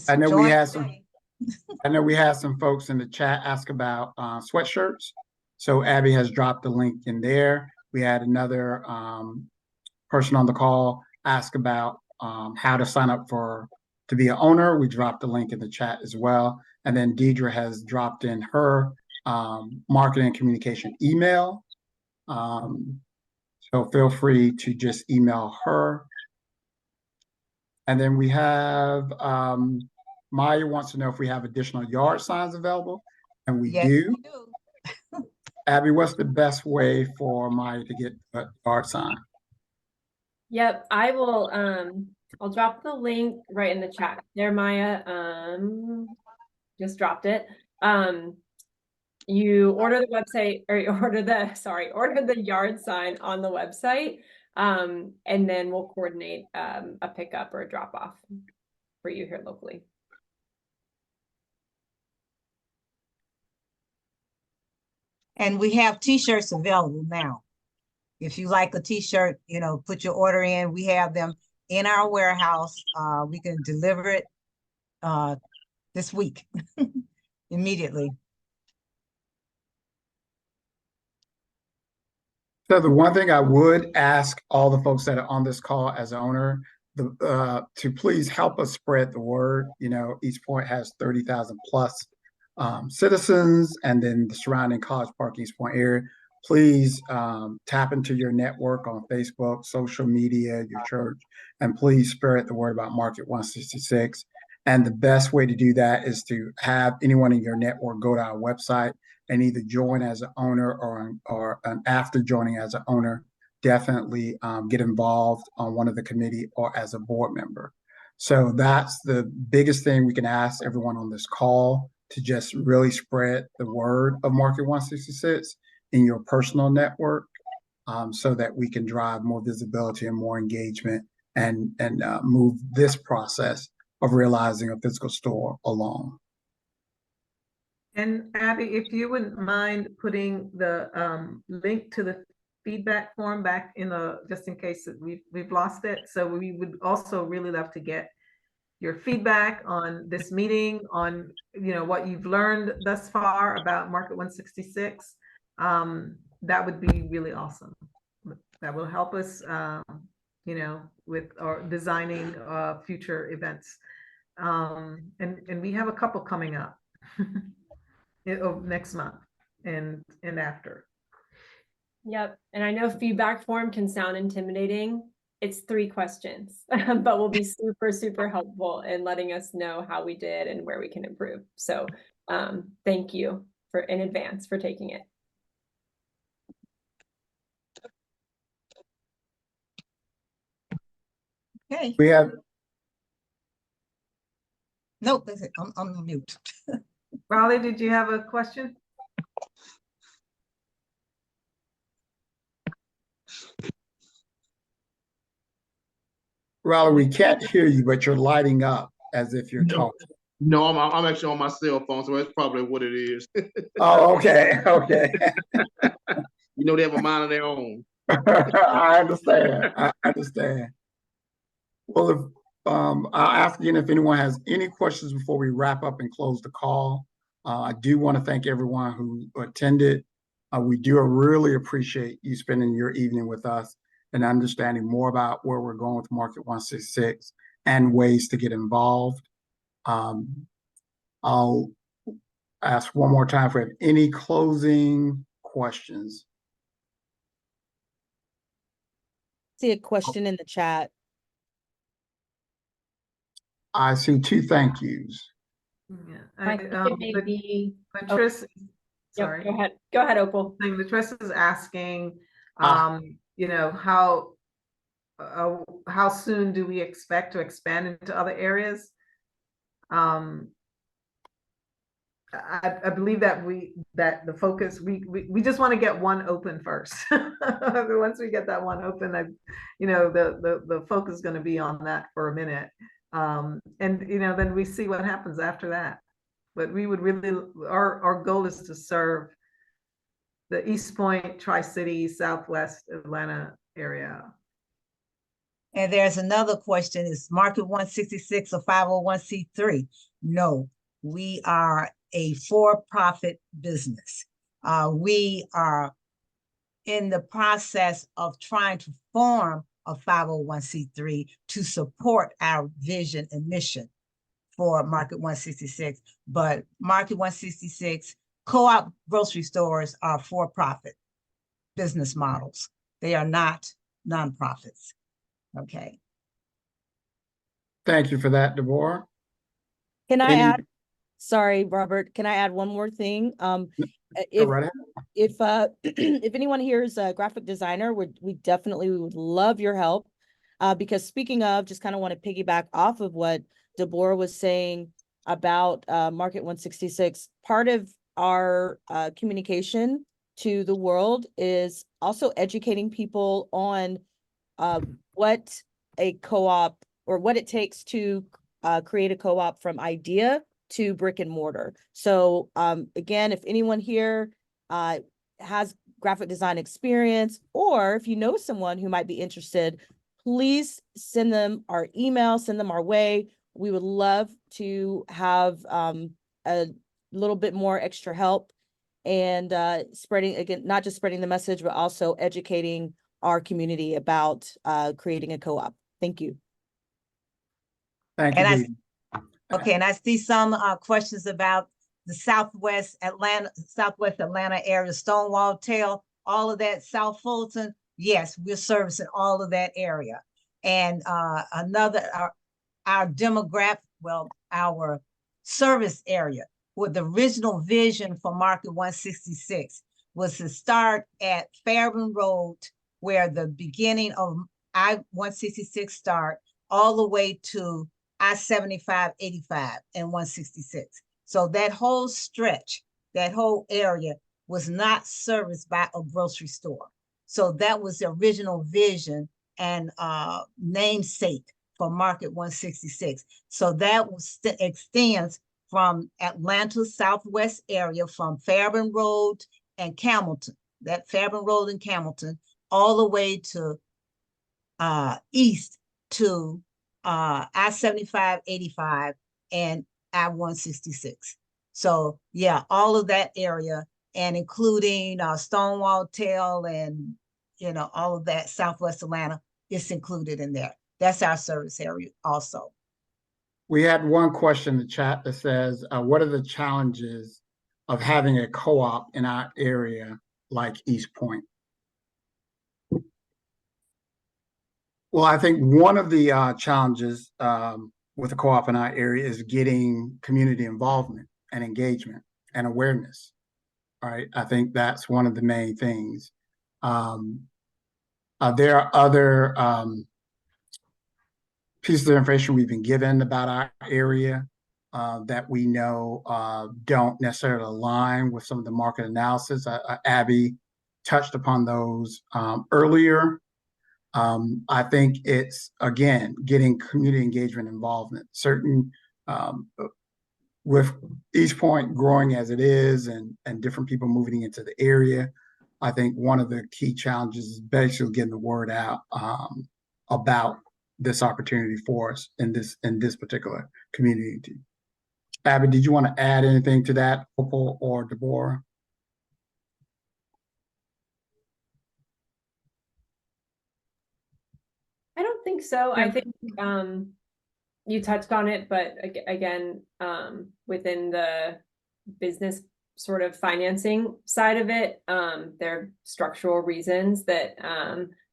[SPEAKER 5] I know we
[SPEAKER 1] join
[SPEAKER 5] had
[SPEAKER 1] the
[SPEAKER 5] some.
[SPEAKER 1] day.
[SPEAKER 5] I know we had some folks in the chat ask about sweatshirts. So Abby has dropped the link in there. We had another person on the call ask about how to sign up to be an owner. We dropped the link in the chat as well. And then Deidre has dropped in her marketing and communication email. So feel free to just email her. And then we have Maya wants to know if we have additional yard signs available, and we
[SPEAKER 1] Yes,
[SPEAKER 5] do.
[SPEAKER 1] we do.
[SPEAKER 5] Abby, what's the best way for Maya to get a yard sign?
[SPEAKER 3] Yep, I will, I'll drop the link right in the chat there, Maya. Just dropped it. You order the website, or you order the yard sign on the website. And then we'll coordinate a pickup or a drop off for you here locally.
[SPEAKER 1] And we have t-shirts available now. If you like a t-shirt, put your order in. We have them in our warehouse. We can deliver it this week immediately.
[SPEAKER 5] So the one thing I would ask all the folks that are on this call as an owner, to please help us spread the word. East Point has 30,000 plus citizens, and then the surrounding College Park, East Point area. Please tap into your network on Facebook, social media, your church, and please spread the word about Market 166. And the best way to do that is to have anyone in your network go to our website and either join as an owner or after joining as an owner, definitely get involved on one of the committee or as a board member. So that's the biggest thing we can ask everyone on this call, to just really spread the word of Market 166 in your personal network, so that we can drive more visibility and more engagement and move this process of realizing a physical store along.
[SPEAKER 2] And Abby, if you wouldn't mind putting the link to the feedback form back in just in case that we've lost it. So we would also really love to get your feedback on this meeting, on what you've learned thus far about Market 166. That would be really awesome. That will help us, with our designing future events. And we have a couple coming up next month and after.
[SPEAKER 3] Yep. And I know feedback form can sound intimidating. It's 3 questions, but will be super, super helpful in letting us know how we did and where we can improve. So thank you in advance for taking it.
[SPEAKER 1] Okay.
[SPEAKER 5] We have.
[SPEAKER 1] Nope, that's it. I'm on mute.
[SPEAKER 2] Raleigh, did you have a question?
[SPEAKER 5] Raleigh, we can't hear you, but you're lighting up as if you're talking.
[SPEAKER 8] No, I'm actually on my cell phone, so that's probably what it is.
[SPEAKER 5] Oh, okay.
[SPEAKER 8] They have a mind of their own.
[SPEAKER 5] I understand. Well, if I'll ask again if anyone has any questions before we wrap up and close the call. I do want to thank everyone who attended. We do really appreciate you spending your evening with us and understanding more about where we're going with Market 166 and ways to get involved. I'll ask one more time if we have any closing questions.
[SPEAKER 10] See a question in the chat.
[SPEAKER 5] I see 2 thank yous.
[SPEAKER 2] Yeah,
[SPEAKER 3] I think it may be.
[SPEAKER 2] Latrice,
[SPEAKER 3] Yep,
[SPEAKER 2] sorry.
[SPEAKER 3] go ahead. Go ahead, Opal.
[SPEAKER 2] Latrice is asking, you know, how soon do we expect to expand into other areas? I believe that the focus, we just want to get one open first. Once we get that one open, you know, the focus is going to be on that for a minute. And, you know, then we see what happens after that. But we would really, our goal is to serve the East Point, Tri-City, Southwest Atlanta area.
[SPEAKER 1] And there's another question, is Market 166 a 501c3? No, we are a for-profit business. We are in the process of trying to form a 501c3 to support our vision and mission for Market 166. But Market 166 co-op grocery stores are for-profit business models. They are not nonprofits. Okay.
[SPEAKER 5] Thank you for that, Deborah.
[SPEAKER 10] Can I
[SPEAKER 5] Any-
[SPEAKER 10] add, sorry, Robert, can I add one more thing?
[SPEAKER 5] Go
[SPEAKER 10] If
[SPEAKER 5] right ahead.
[SPEAKER 10] if anyone here is a graphic designer, we definitely would love your help. Because speaking of, just kind of want to piggyback off of what Deborah was saying about Market 166. Part of our communication to the world is also educating people on what a co-op or what it takes to create a co-op from idea to brick and mortar. So again, if anyone here has graphic design experience, or if you know someone who might be interested, please send them our email, send them our way. We would love to have a little bit more extra help and spreading, again, not just spreading the message, but also educating our community about creating a co-op. Thank you.
[SPEAKER 5] Thank you,
[SPEAKER 1] And
[SPEAKER 5] Dee.
[SPEAKER 1] okay, and I see some questions about the Southwest Atlanta area, Stonewall Tail, all of that, South Fulton. Yes, we're servicing all of that area. And our demographic, well, our service area, with the original vision for Market 166 was to start at Fairburn Road, where the beginning of I-166 start, all the way to I-75, 85, and 166. So that whole stretch, that whole area was not serviced by a grocery store. So that was the original vision and namesake for Market 166. So that extends from Atlanta Southwest area, from Fairburn Road and Camilton, that Fairburn Road and Camilton, all the way to east to I-75, 85, and I-166. So yeah, all of that area, and including Stonewall Tail and, you know, all of that Southwest Atlanta is included in there. That's our service area also.
[SPEAKER 5] We had one question in the chat that says, what are the challenges of having a co-op in our area like East Point? Well, I think one of the challenges with the co-op in our area is getting community involvement and engagement and awareness. All right, I think that's one of the main things. There are other pieces of information we've been given about our area that we know don't necessarily align with some of the market analysis. Abby touched upon those earlier. I think it's, again, getting community engagement involvement. With East Point growing as it is and different people moving into the area, I think one of the key challenges is basically getting the word out about this opportunity for us in this particular community. Abby, did you want to add anything to that, Opal or Deborah?
[SPEAKER 3] I don't think so. I think you touched on it, but again, within the business sort of financing side of it, there are structural reasons that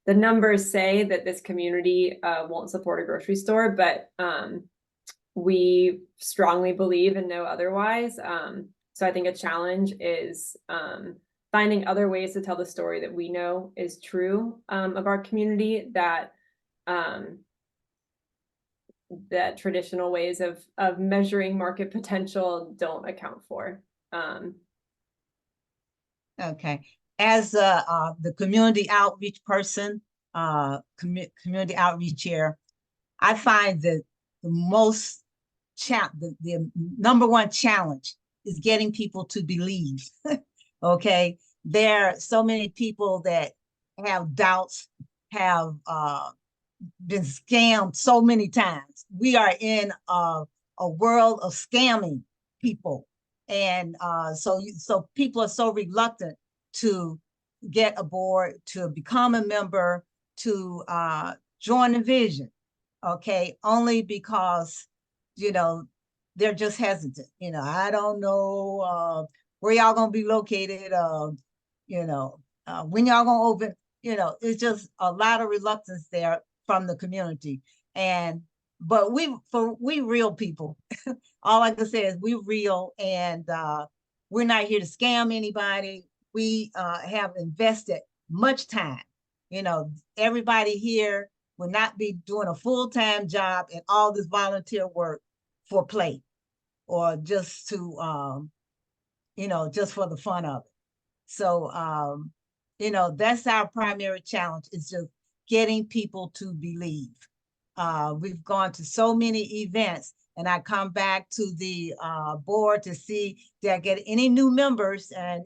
[SPEAKER 3] the numbers say that this community won't support a grocery store, but we strongly believe and know otherwise. So I think a challenge is finding other ways to tell the story that we know is true of our community, that that traditional ways of measuring market potential don't account for.
[SPEAKER 1] Okay, as the community outreach person, community outreach chair, I find that the most the number one challenge is getting people to believe. Okay, there are so many people that have doubts, have been scammed so many times. We are in a world of scamming people. And so people are so reluctant to get aboard, to become a member, to join the vision, okay, only because, you know, they're just hesitant. You know, I don't know where y'all gonna be located, when y'all gonna open, it's just a lot of reluctance there from the community. But we real people. All I can say is we real, and we're not here to scam anybody. We have invested much time. Everybody here will not be doing a full-time job and all this volunteer work for play, or just to just for the fun of it. So that's our primary challenge, is just getting people to believe. We've gone to so many events, and I come back to the board to see did I get any new members, and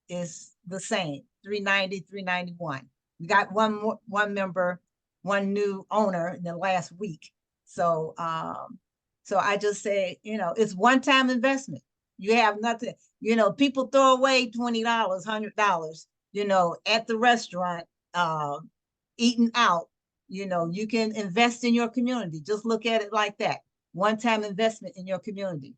[SPEAKER 1] it's the same, 390, 391. We got one member, one new owner in the last week. So I just say, it's one-time investment. You have nothing, people throw away $20, $100, at the restaurant, eating out. You can invest in your community. Just look at it like that. One-time investment in your community.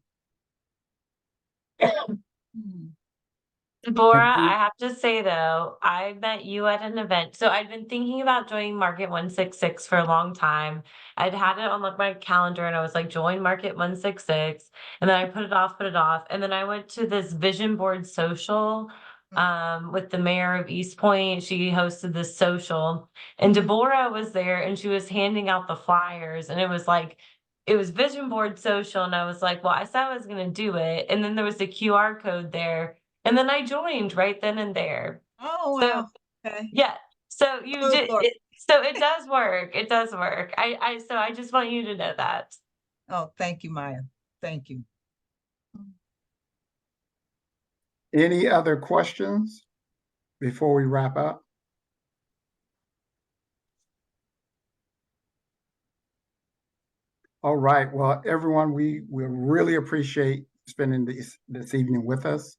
[SPEAKER 9] Deborah, I have to say though, I met you at an event. So I'd been thinking about joining Market 166 for a long time. I'd had it on like my calendar, and I was like, join Market 166. And then I put it off. And then I went to this vision board social with the mayor of East Point. She hosted this social, and Deborah was there, and she was handing out the flyers, and it was vision board social. And I was like, well, I said I was going to do it. And then there was a QR code there. And then I joined right then and there.
[SPEAKER 1] Oh, wow. Okay.
[SPEAKER 9] Yeah. So you
[SPEAKER 1] Oh,
[SPEAKER 9] did
[SPEAKER 1] Lord.
[SPEAKER 9] so it does work. It does work. So I just want you to know that.
[SPEAKER 1] Oh, thank you, Maya. Thank you.
[SPEAKER 5] Any other questions before we wrap up? All right. Well, everyone, we really appreciate spending this evening with us.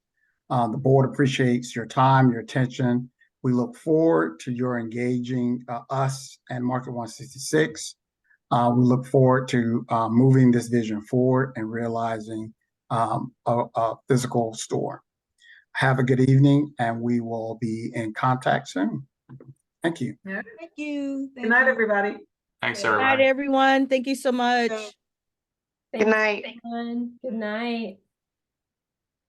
[SPEAKER 5] The board appreciates your time, your attention. We look forward to your engaging us and Market 166. We look forward to moving this vision forward and realizing a physical store. Have a good evening, and we will be in contact soon. Thank you.
[SPEAKER 2] Yeah.
[SPEAKER 1] Thank you.
[SPEAKER 2] Good night, everybody.
[SPEAKER 4] Thanks,
[SPEAKER 1] Yeah.
[SPEAKER 10] Good night,
[SPEAKER 4] everybody.
[SPEAKER 10] everyone. Thank you so much.
[SPEAKER 1] Yeah.
[SPEAKER 3] Good night. Good night.